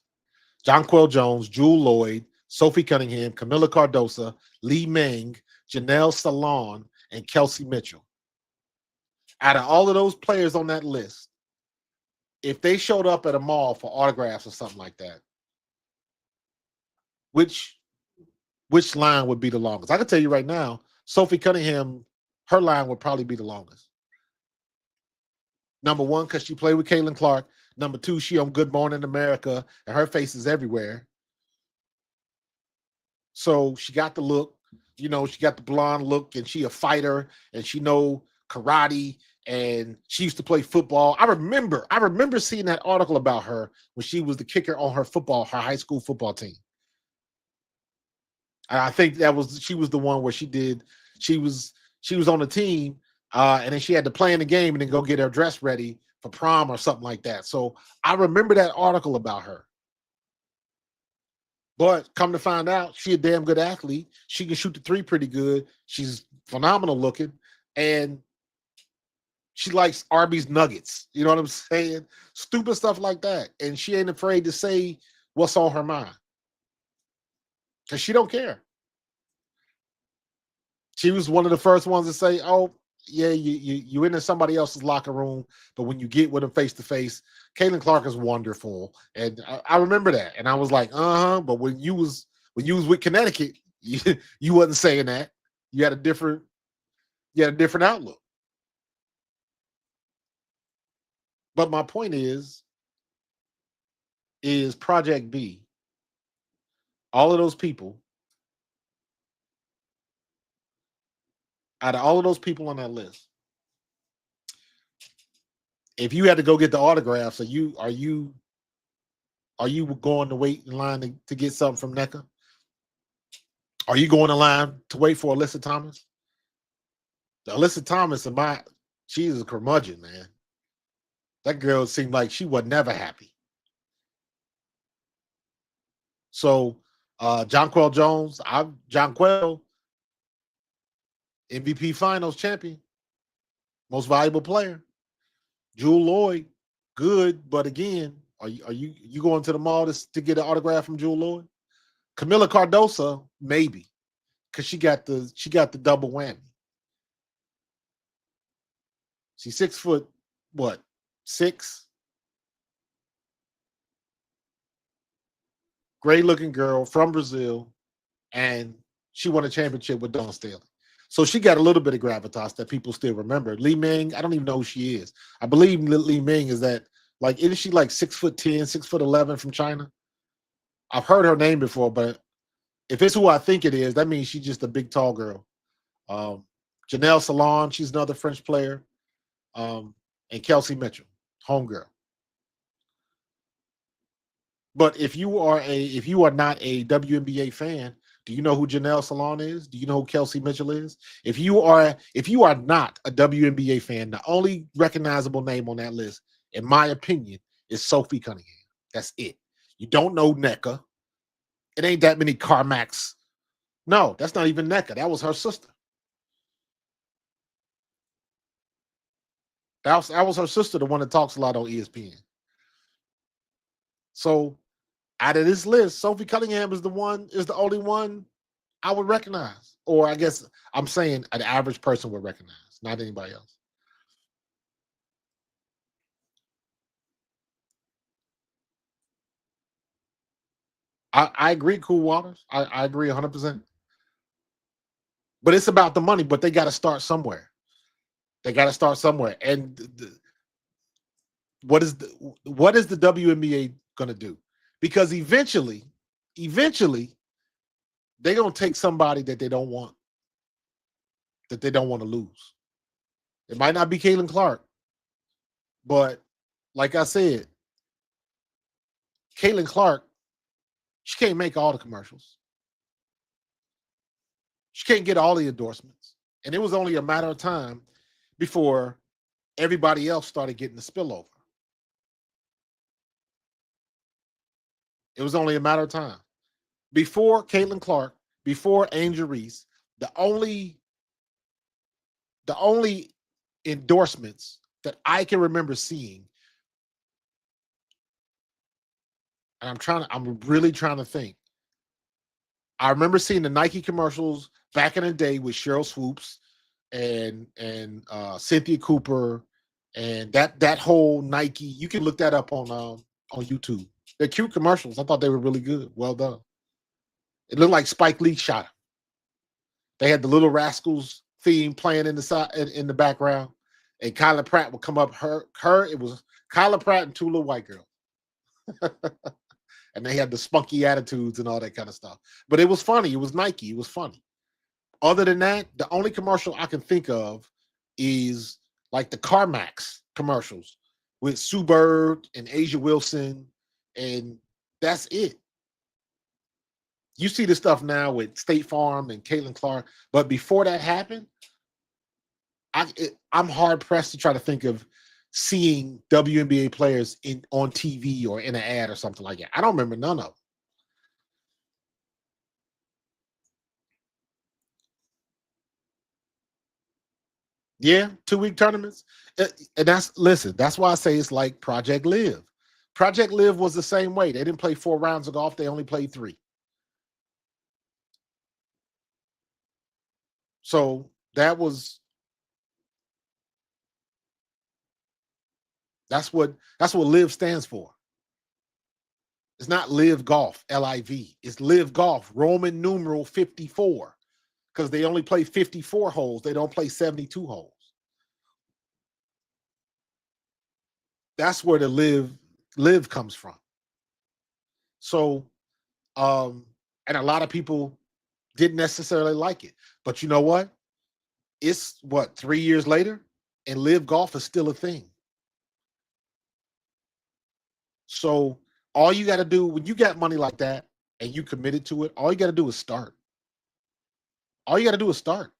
Jonquel Jones, Jewel Lloyd, Sophie Cunningham, Camila Cardosa, Lee Meng, Janelle Salon, and Kelsey Mitchell. Out of all of those players on that list, if they showed up at a mall for autographs or something like that, which line would be the longest? I can tell you right now, Sophie Cunningham, her line would probably be the longest. Number one, because she played with Caitlin Clark. Number two, she on Good Morning America, and her face is everywhere. So she got the look, she got the blonde look, and she a fighter, and she know karate, and she used to play football. I remember seeing that article about her when she was the kicker on her high school football team. And I think she was the one where she was on the team, and then she had to play in the game and then go get her dress ready for prom or something like that. So I remember that article about her. But come to find out, she a damn good athlete. She can shoot the three pretty good. She's phenomenal looking, and she likes Arby's nuggets. You know what I'm saying? Stupid stuff like that. And she ain't afraid to say what's on her mind, because she don't care. She was one of the first ones to say, "Oh, yeah, you in somebody else's locker room, but when you get with them face to face, Caitlin Clark is wonderful." And I remember that, and I was like, But when you was with Connecticut, you wasn't saying that. You had a different outlook. But my point is Project B All of those people, out of all of those people on that list, if you had to go get the autographs, are you going to wait in line to get something from NECA? Are you going in line to wait for Alyssa Thomas? The Alyssa Thomas, she is a curmudgeon, man. That girl seemed like she was never happy. So, Jonquel Jones, Jonquel, MVP Finals champion, most valuable player. Jewel Lloyd, good, but again, are you going to the mall to get an autograph from Jewel Lloyd? Camila Cardoso, maybe, because she got the double whammy. She's 6 foot, what, 6? Great looking girl from Brazil, and she won a championship with Dawn Staley. So she got a little bit of gravitas that people still remember. Li Ming, I don't even know who she is. I believe Li Ming is that, like, isn't she like 6'10", 6'11" from China? I've heard her name before, but if it's who I think it is, that means she's just a big, tall girl. Janelle Salon, she's another French player. And Kelsey Mitchell, homegirl. But if you are not a WNBA fan, do you know who Janelle Salon is? Do you know who Kelsey Mitchell is? If you are not a WNBA fan, the only recognizable name on that list, in my opinion, is Sophie Cunningham. That's it. You don't know NECA. It ain't that many Carmax. No, that's not even NECA. That was her sister. That was her sister, the one that talks a lot on ESPN. So out of this list, Sophie Cunningham is the only one I would recognize. Or I guess I'm saying an average person would recognize, not anybody else. I agree, Cool Waters. I agree 100%. But it's about the money, but they got to start somewhere. They got to start somewhere. And what is the WNBA going to do? Because eventually, they're going to take somebody that they don't want to lose. It might not be Caitlin Clark, but like I said, Caitlin Clark, she can't make all the commercials. She can't get all the endorsements. And it was only a matter of time before everybody else started getting the spillover. It was only a matter of time. Before Caitlin Clark, before Angel Reese, the only endorsements that I can remember seeing, and I'm really trying to think. I remember seeing the Nike commercials back in the day with Cheryl Swoops and Cynthia Cooper and that whole Nike. You can look that up on YouTube. They're cute commercials. I thought they were really good. Well done. It looked like Spike Lee shot them. They had the Little Rascals theme playing in the background, and Kyla Pratt would come up. It was Kyla Pratt and two little white girls. And they had the spunky attitudes and all that kind of stuff. But it was funny. It was Nike. It was funny. Other than that, the only commercial I can think of is like the CarMax commercials with Sue Bird and Asia Wilson, and that's it. You see the stuff now with State Farm and Caitlin Clark, but before that happened, I'm hard pressed to try to think of seeing WNBA players on TV or in an ad or something like that. I don't remember none of them. Yeah, 2-week tournaments. And that's why I say it's like Project Live. Project Live was the same way. They didn't play 4 rounds of golf. They only played 3. So that's what Live stands for. It's not Live Golf, LIV. It's Live Golf, Roman numeral 54, because they only play 54 holes. They don't play 72 holes. That's where the live comes from. So And a lot of people didn't necessarily like it. But you know what? It's what, 3 years later, and live golf is still a thing. So all you got to do when you got money like that and you committed to it, all you got to do is start. All you got to do is start.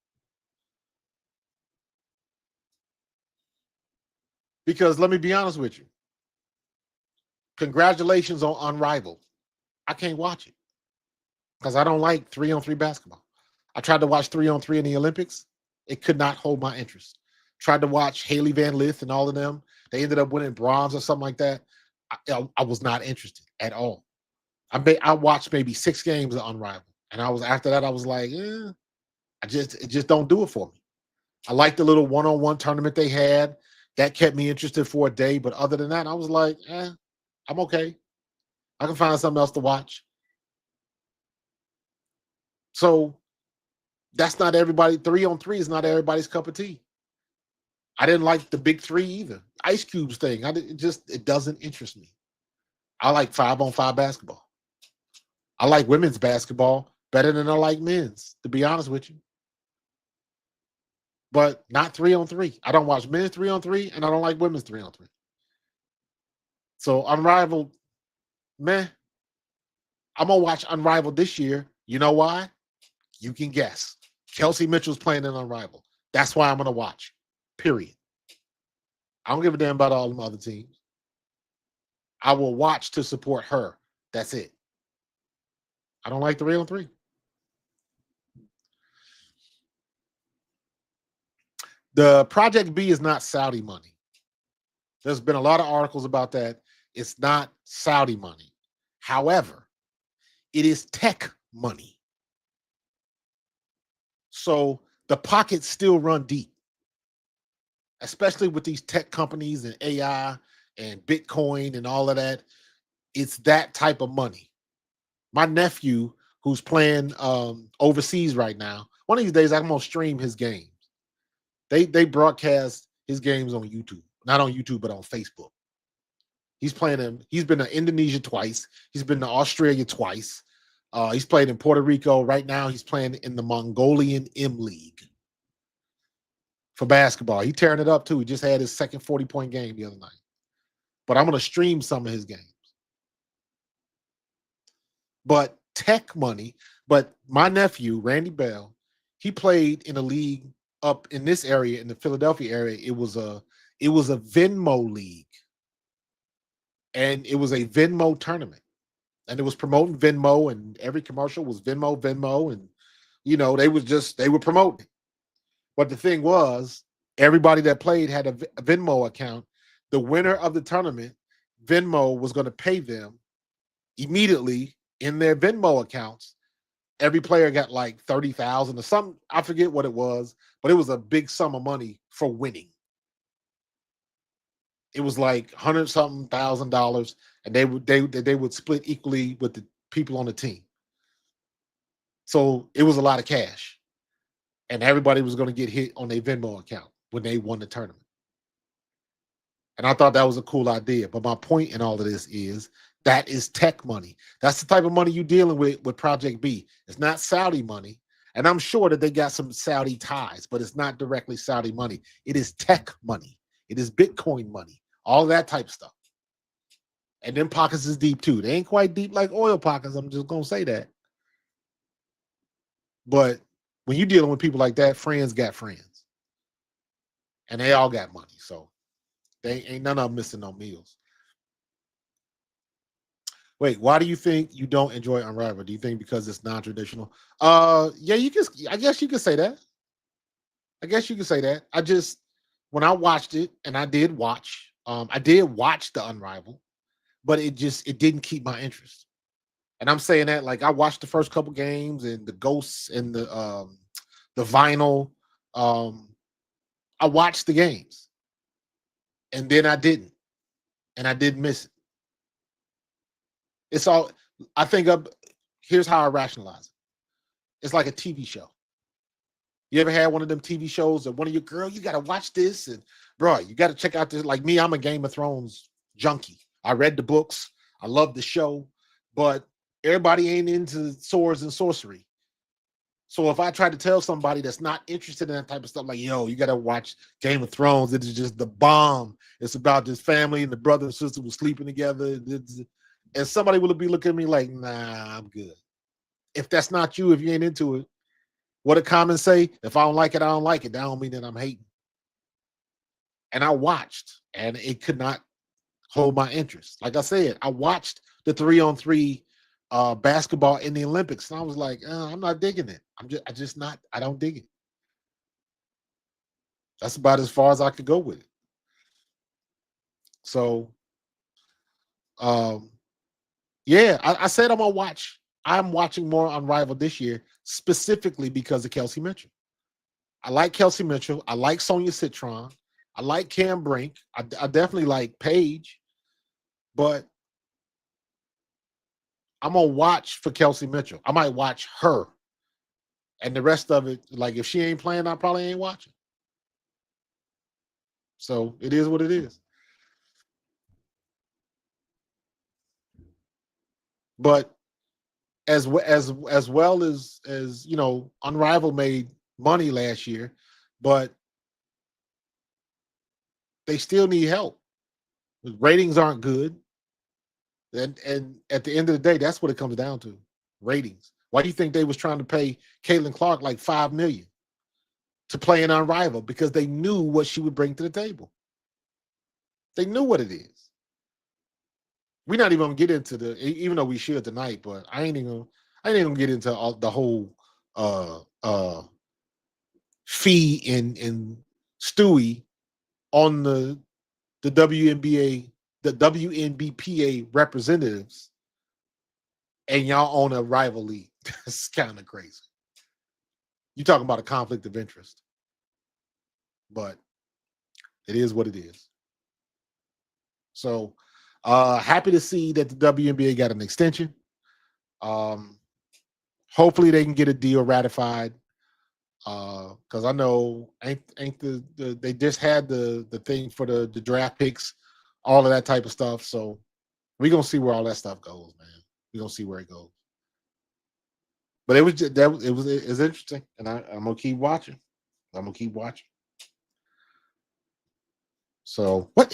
Because let me be honest with you. Congratulations on Unrivaled. I can't watch it because I don't like 3-on-3 basketball. I tried to watch 3-on-3 in the Olympics. It could not hold my interest. Tried to watch Haley Van Lith and all of them. They ended up winning bronze or something like that. I was not interested at all. I watched maybe 6 games of Unrivaled, and after that I was like, it just don't do it for me. I liked the little one-on-one tournament they had. That kept me interested for a day, but other than that, I was like, I'm okay. I can find something else to watch. So that's not everybody. 3-on-3 is not everybody's cup of tea. I didn't like the big 3 either. Ice Cube's thing. It doesn't interest me. I like 5-on-5 basketball. I like women's basketball better than I like men's, to be honest with you. But not 3-on-3. I don't watch men's 3-on-3, and I don't like women's 3-on-3. So Unrivaled, meh. I'm gonna watch Unrivaled this year. You know why? You can guess. Kelsey Mitchell's playing in Unrivaled. That's why I'm gonna watch. Period. I don't give a damn about all them other teams. I will watch to support her. That's it. I don't like 3-on-3. The Project B is not Saudi money. There's been a lot of articles about that. It's not Saudi money. However, it is tech money. So the pockets still run deep, especially with these tech companies and AI and Bitcoin and all of that. It's that type of money. My nephew, who's playing overseas right now, one of these days I'm gonna stream his games. They broadcast his games on YouTube, not on YouTube, but on Facebook. He's playing him. He's been to Indonesia twice. He's been to Australia twice. He's played in Puerto Rico. Right now, he's playing in the Mongolian M League for basketball. He's tearing it up too. He just had his second 40-point game the other night. But I'm going to stream some of his games. But tech money. But my nephew, Randy Bell, he played in a league up in this area, in the Philadelphia area. It was a Venmo league. And it was a Venmo tournament. And it was promoting Venmo, and every commercial was Venmo. And, they were promoting it. But the thing was, everybody that played had a Venmo account. The winner of the tournament, Venmo was going to pay them immediately in their Venmo accounts. Every player got like 30,000 or something. I forget what it was, but it was a big sum of money for winning. It was like $100-something thousand, and they would split equally with the people on the team. So it was a lot of cash, and everybody was going to get hit on their Venmo account when they won the tournament. And I thought that was a cool idea. But my point in all of this is that is tech money. That's the type of money you're dealing with Project B. It's not Saudi money. And I'm sure that they got some Saudi ties, but it's not directly Saudi money. It is tech money. It is Bitcoin money. All that type of stuff. And them pockets is deep too. They ain't quite deep like oil pockets. I'm just going to say that. But when you're dealing with people like that, friends got friends. And they all got money. So they ain't none of them missing no meals. Wait, why do you think you don't enjoy Unrivaled? Do you think because it's non-traditional? Yeah, I guess you could say that. When I watched it, and I did watch the Unrivaled, but it didn't keep my interest. And I'm saying that like I watched the first couple games and the Ghosts and the Vinyl. I watched the games, and then I didn't, and I did miss it. It's all I think of. Here's how I rationalize it. It's like a TV show. You ever had one of them TV shows that one of your girl, you got to watch this, and bro, you got to check out this. Like me, I'm a Game of Thrones junkie. I read the books. I love the show, but Everybody ain't into swords and sorcery. So if I try to tell somebody that's not interested in that type of stuff, like, yo, you got to watch Game of Thrones. It is just the bomb. It's about this family and the brother and sister were sleeping together. And somebody will be looking at me like, nah, I'm good. If that's not you, if you ain't into it, what the comments say, if I don't like it, I don't like it. That don't mean that I'm hating. And I watched, and it could not hold my interest. Like I said, I watched the 3-on-3 basketball in the Olympics, and I was like, I'm not digging it. I just not. I don't dig it. That's about as far as I could go with it. So, yeah, I said I'm gonna watch. I'm watching more Unrivaled this year, specifically because of Kelsey Mitchell. I like Kelsey Mitchell. I like Sonia Citron. I like Cam Brink. I definitely like Paige, but I'm gonna watch for Kelsey Mitchell. I might watch her, and the rest of it, like if she ain't playing, I probably ain't watching. So it is what it is. But as well as you know, Unrivaled made money last year, but they still need help. The ratings aren't good, and at the end of the day, that's what it comes down to: ratings. Why do you think they was trying to pay Caitlin Clark like $5 million to play in Unrivaled? Because they knew what she would bring to the table. They knew what it is. We're not even gonna get into even though we should tonight, but I ain't even gonna get into the whole fee and Stewie on the WNBA, the WNBPA representatives, and y'all own a rival league. That's kind of crazy. You talking about a conflict of interest, but it is what it is. So happy to see that the WNBA got an extension. Hopefully they can get a deal ratified. Because I know ain't they just had the thing for the draft picks, all of that type of stuff. So we're gonna see where all that stuff goes, man. We're gonna see where it goes. But it was just, that it was interesting, and I'm gonna keep watching. I'm gonna keep watching. So what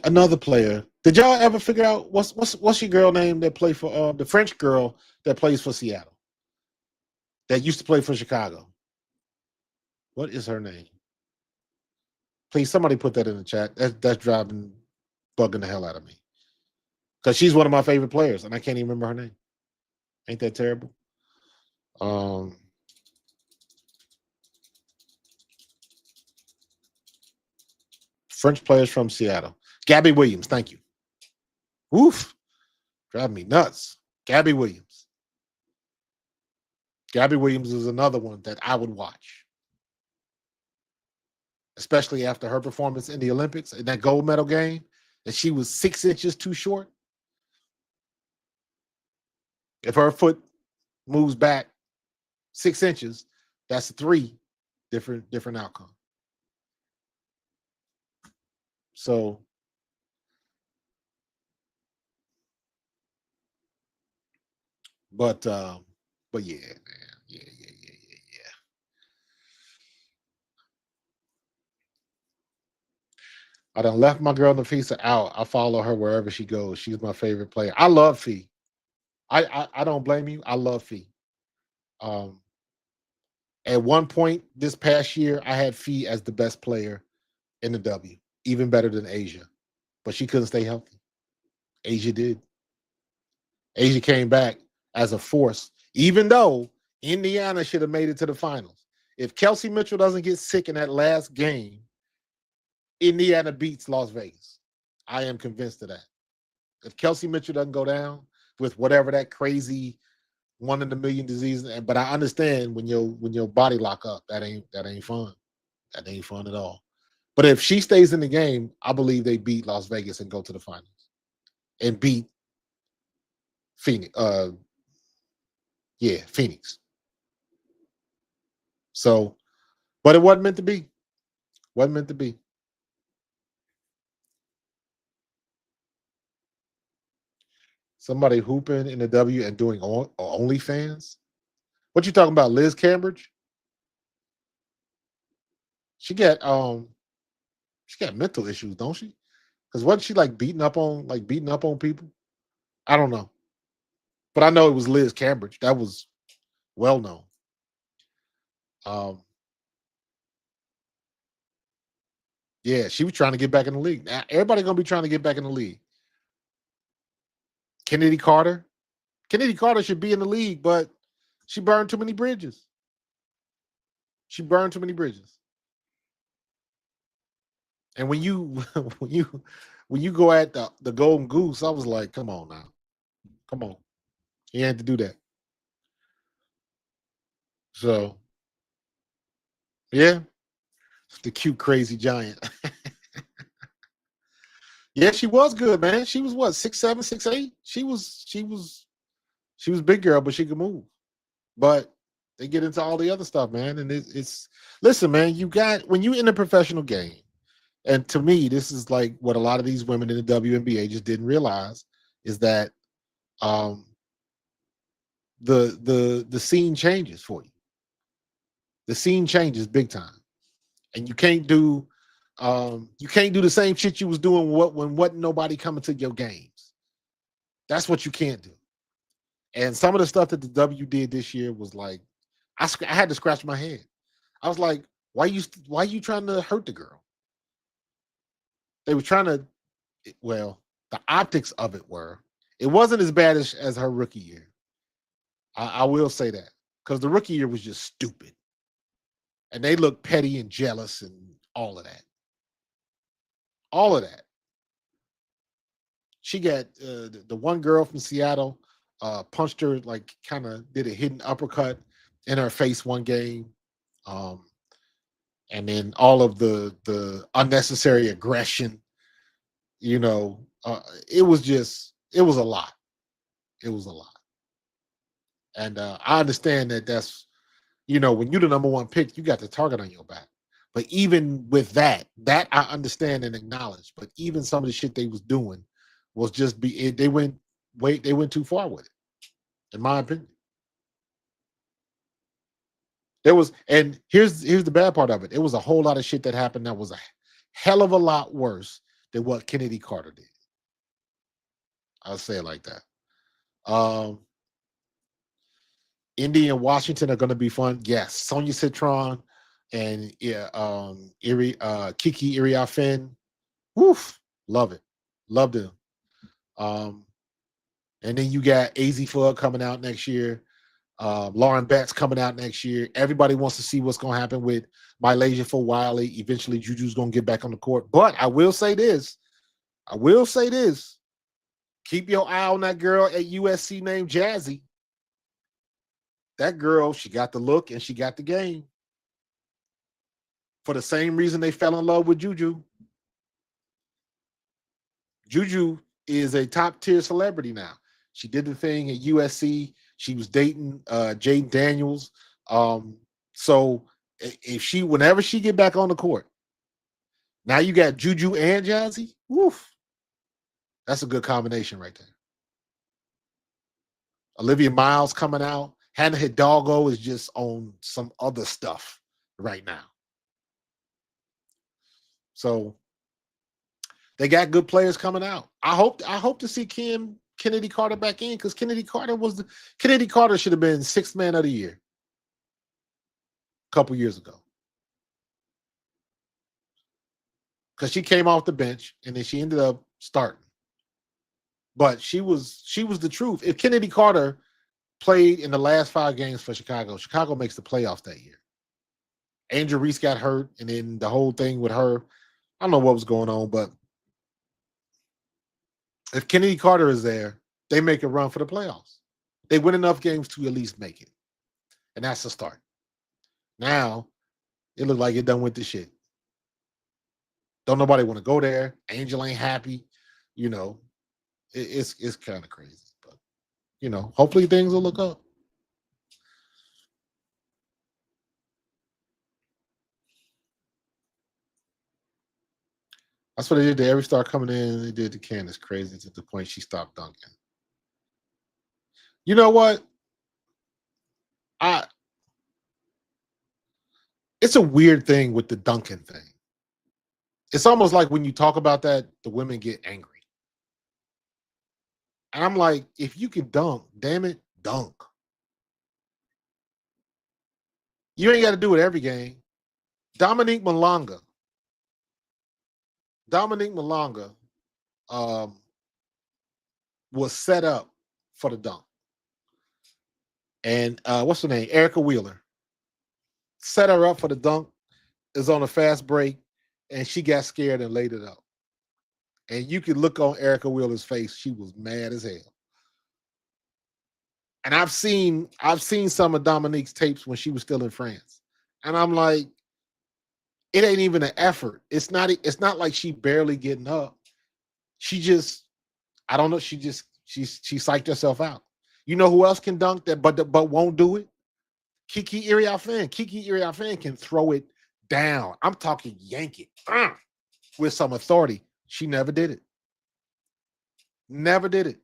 another player? Did y'all ever figure out what's your girl name that played for the French girl that plays for Seattle, that used to play for Chicago? What is her name? Please, somebody put that in the chat. That's bugging the hell out of me, because she's one of my favorite players, and I can't even remember her name. Ain't that terrible? French players from Seattle. Gabby Williams. Thank you. Oof. Drive me nuts. Gabby Williams. Gabby Williams is another one that I would watch, especially after her performance in the Olympics in that gold medal game, that she was 6 inches too short. If her foot moves back 6 inches, that's a 3 different outcome. So, but yeah, man, yeah. I done left my girl Nafisa out. I follow her wherever she goes. She's my favorite player. I love Fee. I don't blame you. I love Fee. Um, at one point this past year, I had Fee as the best player in the W, even better than Asia, but she couldn't stay healthy. Asia did. Asia came back as a force, even though Indiana should have made it to the finals. If Kelsey Mitchell doesn't get sick in that last game, Indiana beats Las Vegas. I am convinced of that. If Kelsey Mitchell doesn't go down with whatever that crazy 1 in a million disease, but I understand when your body lock up, that ain't fun. That ain't fun at all. But if she stays in the game, I believe they beat Las Vegas and go to the finals and beat Phoenix. Phoenix. So, but it wasn't meant to be. Wasn't meant to be. Somebody hooping in the W and doing OnlyFans. What you talking about, Liz Cambridge? She got mental issues, don't she? Because wasn't she like beating up on people? I don't know, but I know it was Liz Cambridge. That was well known. Um, yeah, she was trying to get back in the league. Now, everybody gonna be trying to get back in the league. Kennedy Carter. Kennedy Carter should be in the league, but she burned too many bridges. She burned too many bridges. And when you when you go at the Golden Goose, I was like, come on now. Come on. He had to do that. So yeah, the cute crazy giant. Yeah, she was good, man. She was what, 6'7", 6'8"? She was big girl, but she could move. But they get into all the other stuff, man. And it's listen, man, you got when you in a professional game, and to me, this is like what a lot of these women in the WNBA just didn't realize is that um the scene changes for you. The scene changes big time. And you can't do the same shit you was doing when wasn't nobody coming to your games. That's what you can't do. And some of the stuff that the W did this year was like, I had to scratch my head. I was like, why you trying to hurt the girl? They were trying to, well, the optics of it were, it wasn't as bad as her rookie year. I will say that because the rookie year was just stupid, and they looked petty and jealous and all of that. All of that. She got the one girl from Seattle punched her, like kind of did a hidden uppercut in her face one game. Um, and then all of the unnecessary aggression, it was a lot. It was a lot. And I understand that's when you're the number one pick, you got the target on your back. But even with that I understand and acknowledge. But even some of the shit they was doing was just they went too far with it, in my opinion. There was, and here's the bad part of it. It was a whole lot of shit that happened that was a hell of a lot worse than what Kennedy Carter did. I'll say it like that. Indy and Washington are going to be fun. Yes, Sonia Citron and Kiki Iriafen. Woof, love it, loved him. And then you got AZ Fudd coming out next year. Lauren Betts coming out next year. Everybody wants to see what's going to happen with Mylasia for Wiley. Eventually, Juju's going to get back on the court. But I will say this. Keep your eye on that girl at USC named Jazzy. That girl, she got the look and she got the game. For the same reason they fell in love with Juju. Juju is a top-tier celebrity now. She did the thing at USC. She was dating Jaden Daniels. So whenever she get back on the court, now you got Juju and Jazzy. Woof. That's a good combination right there. Olivia Miles coming out. Hannah Hidalgo is just on some other stuff right now. So they got good players coming out. I hope to see Kennedy Carter back in, because Kennedy Carter should have been sixth man of the year a couple years ago. Because she came off the bench and then she ended up starting. But she was the truth. If Kennedy Carter played in the last 5 games for Chicago, Chicago makes the playoffs that year. Angel Reese got hurt, and then the whole thing with her, I don't know what was going on, but if Kennedy Carter is there, they make a run for the playoffs. They win enough games to at least make it. And that's the start. Now, it looked like it done with the shit. Don't nobody want to go there. Angel ain't happy. It's kind of crazy. But, hopefully things will look up. That's what they did to every star coming in. They did to Candace. Crazy to the point she stopped dunking. You know what? I It's a weird thing with the dunking thing. It's almost like when you talk about that, the women get angry. And I'm like, if you can dunk, damn it, dunk. You ain't got to do it every game. Dominique Malonga. Dominique Malonga um, was set up for the dunk. And what's her name? Erica Wheeler. Set her up for the dunk, is on a fast break, and she got scared and laid it up. And you could look on Erica Wheeler's face; she was mad as hell. And I've seen some of Dominique's tapes when she was still in France, and I'm like, it ain't even an effort. It's not like she barely getting up. She just, I don't know. She psyched herself out. You know who else can dunk that, but won't do it? Kiki Iriafen. Kiki Iriafen can throw it down. I'm talking yank it with some authority. She never did it. Never did it.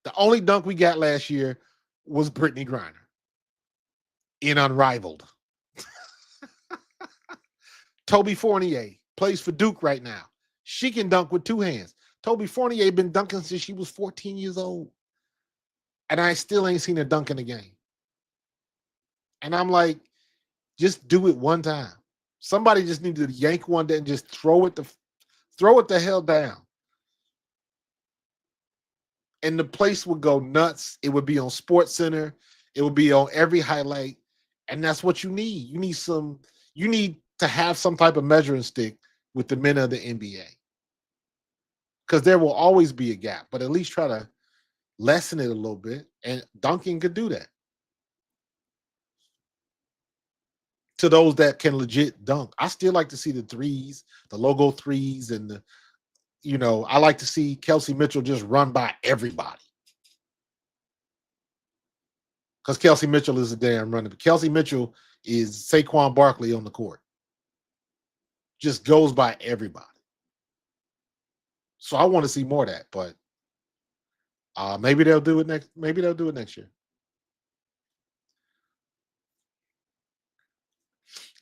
The only dunk we got last year was Brittany Griner in Unrivaled. Toby Fournier plays for Duke right now. She can dunk with two hands. Toby Fournier been dunking since she was 14 years old. And I still ain't seen her dunk in a game. And I'm like, just do it one time. Somebody just needs to yank one and just throw it the hell down. And the place would go nuts. It would be on Sports Center. It would be on every highlight. And that's what you need. You need to have some type of measuring stick with the men of the NBA. Because there will always be a gap, but at least try to lessen it a little bit. And dunking could do that. To those that can legit dunk. I still like to see the threes, the logo threes, and I like to see Kelsey Mitchell just run by everybody. Because Kelsey Mitchell is a damn runner. Kelsey Mitchell is Saquon Barkley on the court. Just goes by everybody. So I want to see more of that, but maybe they'll do it next. Maybe they'll do it next year.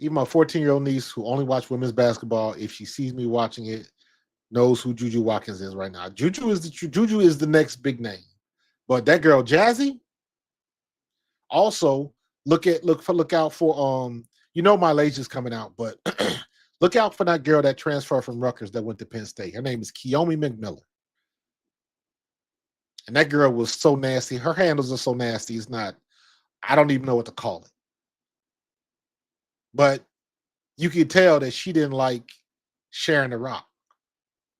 Even my 14-year-old niece, who only watched women's basketball, if she sees me watching it, knows who Juju Watkins is right now. Juju is the next big name, but that girl Jazzy. Also, look out for Malaysia's coming out, but look out for that girl that transferred from Rutgers that went to Penn State. Her name is Keomi McMillan. And that girl was so nasty. Her handles are so nasty. I don't even know what to call it. But you could tell that she didn't like sharing the rock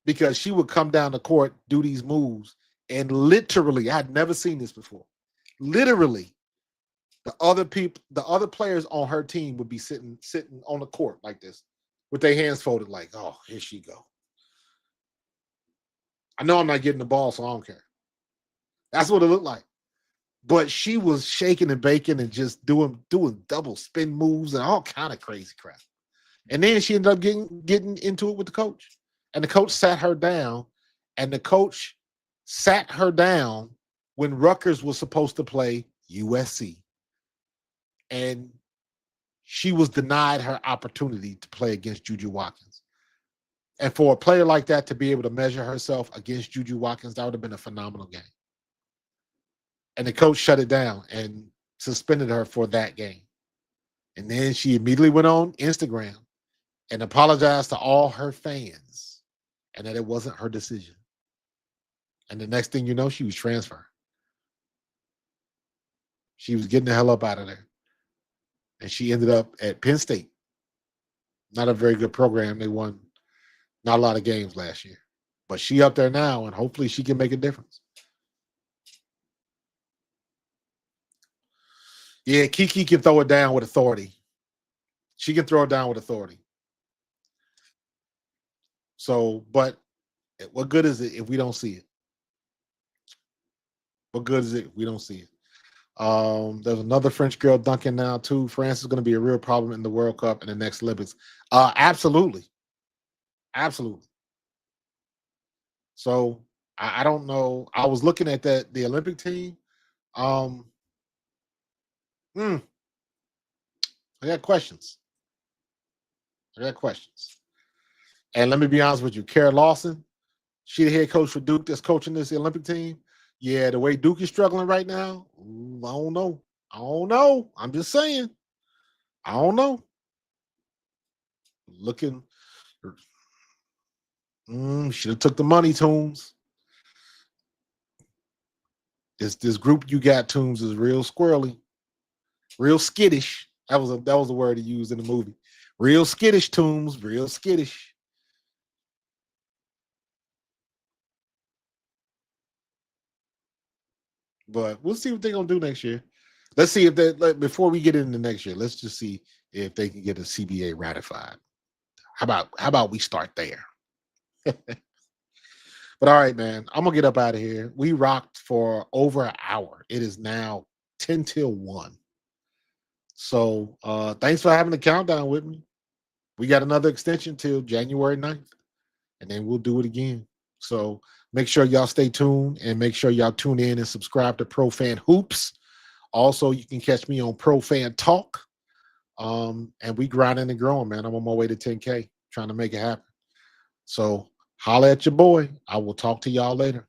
because she would come down the court, do these moves, and literally, I had never seen this before. Literally, the other players on her team would be sitting on the court like this with their hands folded like, oh, here she go. I know I'm not getting the ball, so I don't care. That's what it looked like. But she was shaking and baking and just doing double spin moves and all kind of crazy crap. And then she ended up getting into it with the coach. And the coach sat her down. And the coach sat her down when Rutgers was supposed to play USC. And she was denied her opportunity to play against Juju Watkins. And for a player like that to be able to measure herself against Juju Watkins, that would have been a phenomenal game. And the coach shut it down and suspended her for that game. And then she immediately went on Instagram and apologized to all her fans and that it wasn't her decision. And the next thing you know, she was transferred. She was getting the hell up out of there. And she ended up at Penn State. Not a very good program. They won not a lot of games last year. But she up there now, and hopefully she can make a difference. Yeah, Kiki can throw it down with authority. She can throw it down with authority. So, but what good is it if we don't see it? What good is it if we don't see it? There's another French girl dunking now too. France is going to be a real problem in the World Cup and the next Olympics. Absolutely. Absolutely. So I don't know. I was looking at the Olympic team. Um, I got questions. And let me be honest with you, Kara Lawson, she the head coach for Duke that's coaching this Olympic team. Yeah, the way Duke is struggling right now, I don't know. I'm just saying. I don't know. Looking, should have took the money, Toombs. This group you got, Toombs, is real squirrely, real skittish. That was a word he used in the movie. Real skittish, Toombs, real skittish. But we'll see what they're gonna do next year. Let's see if they before we get into next year. Let's just see if they can get a CBA ratified. How about we start there? But all right, man, I'm gonna get up out of here. We rocked for over an hour. It is now 10 till 1. So thanks for having the countdown with me. We got another extension till January 9th, and then we'll do it again. So make sure y'all stay tuned and make sure y'all tune in and subscribe to Pro Fan Hoops. Also, you can catch me on Pro Fan Talk. And we grinding and growing, man. I'm on my way to 10K, trying to make it happen. So holla at your boy. I will talk to y'all later.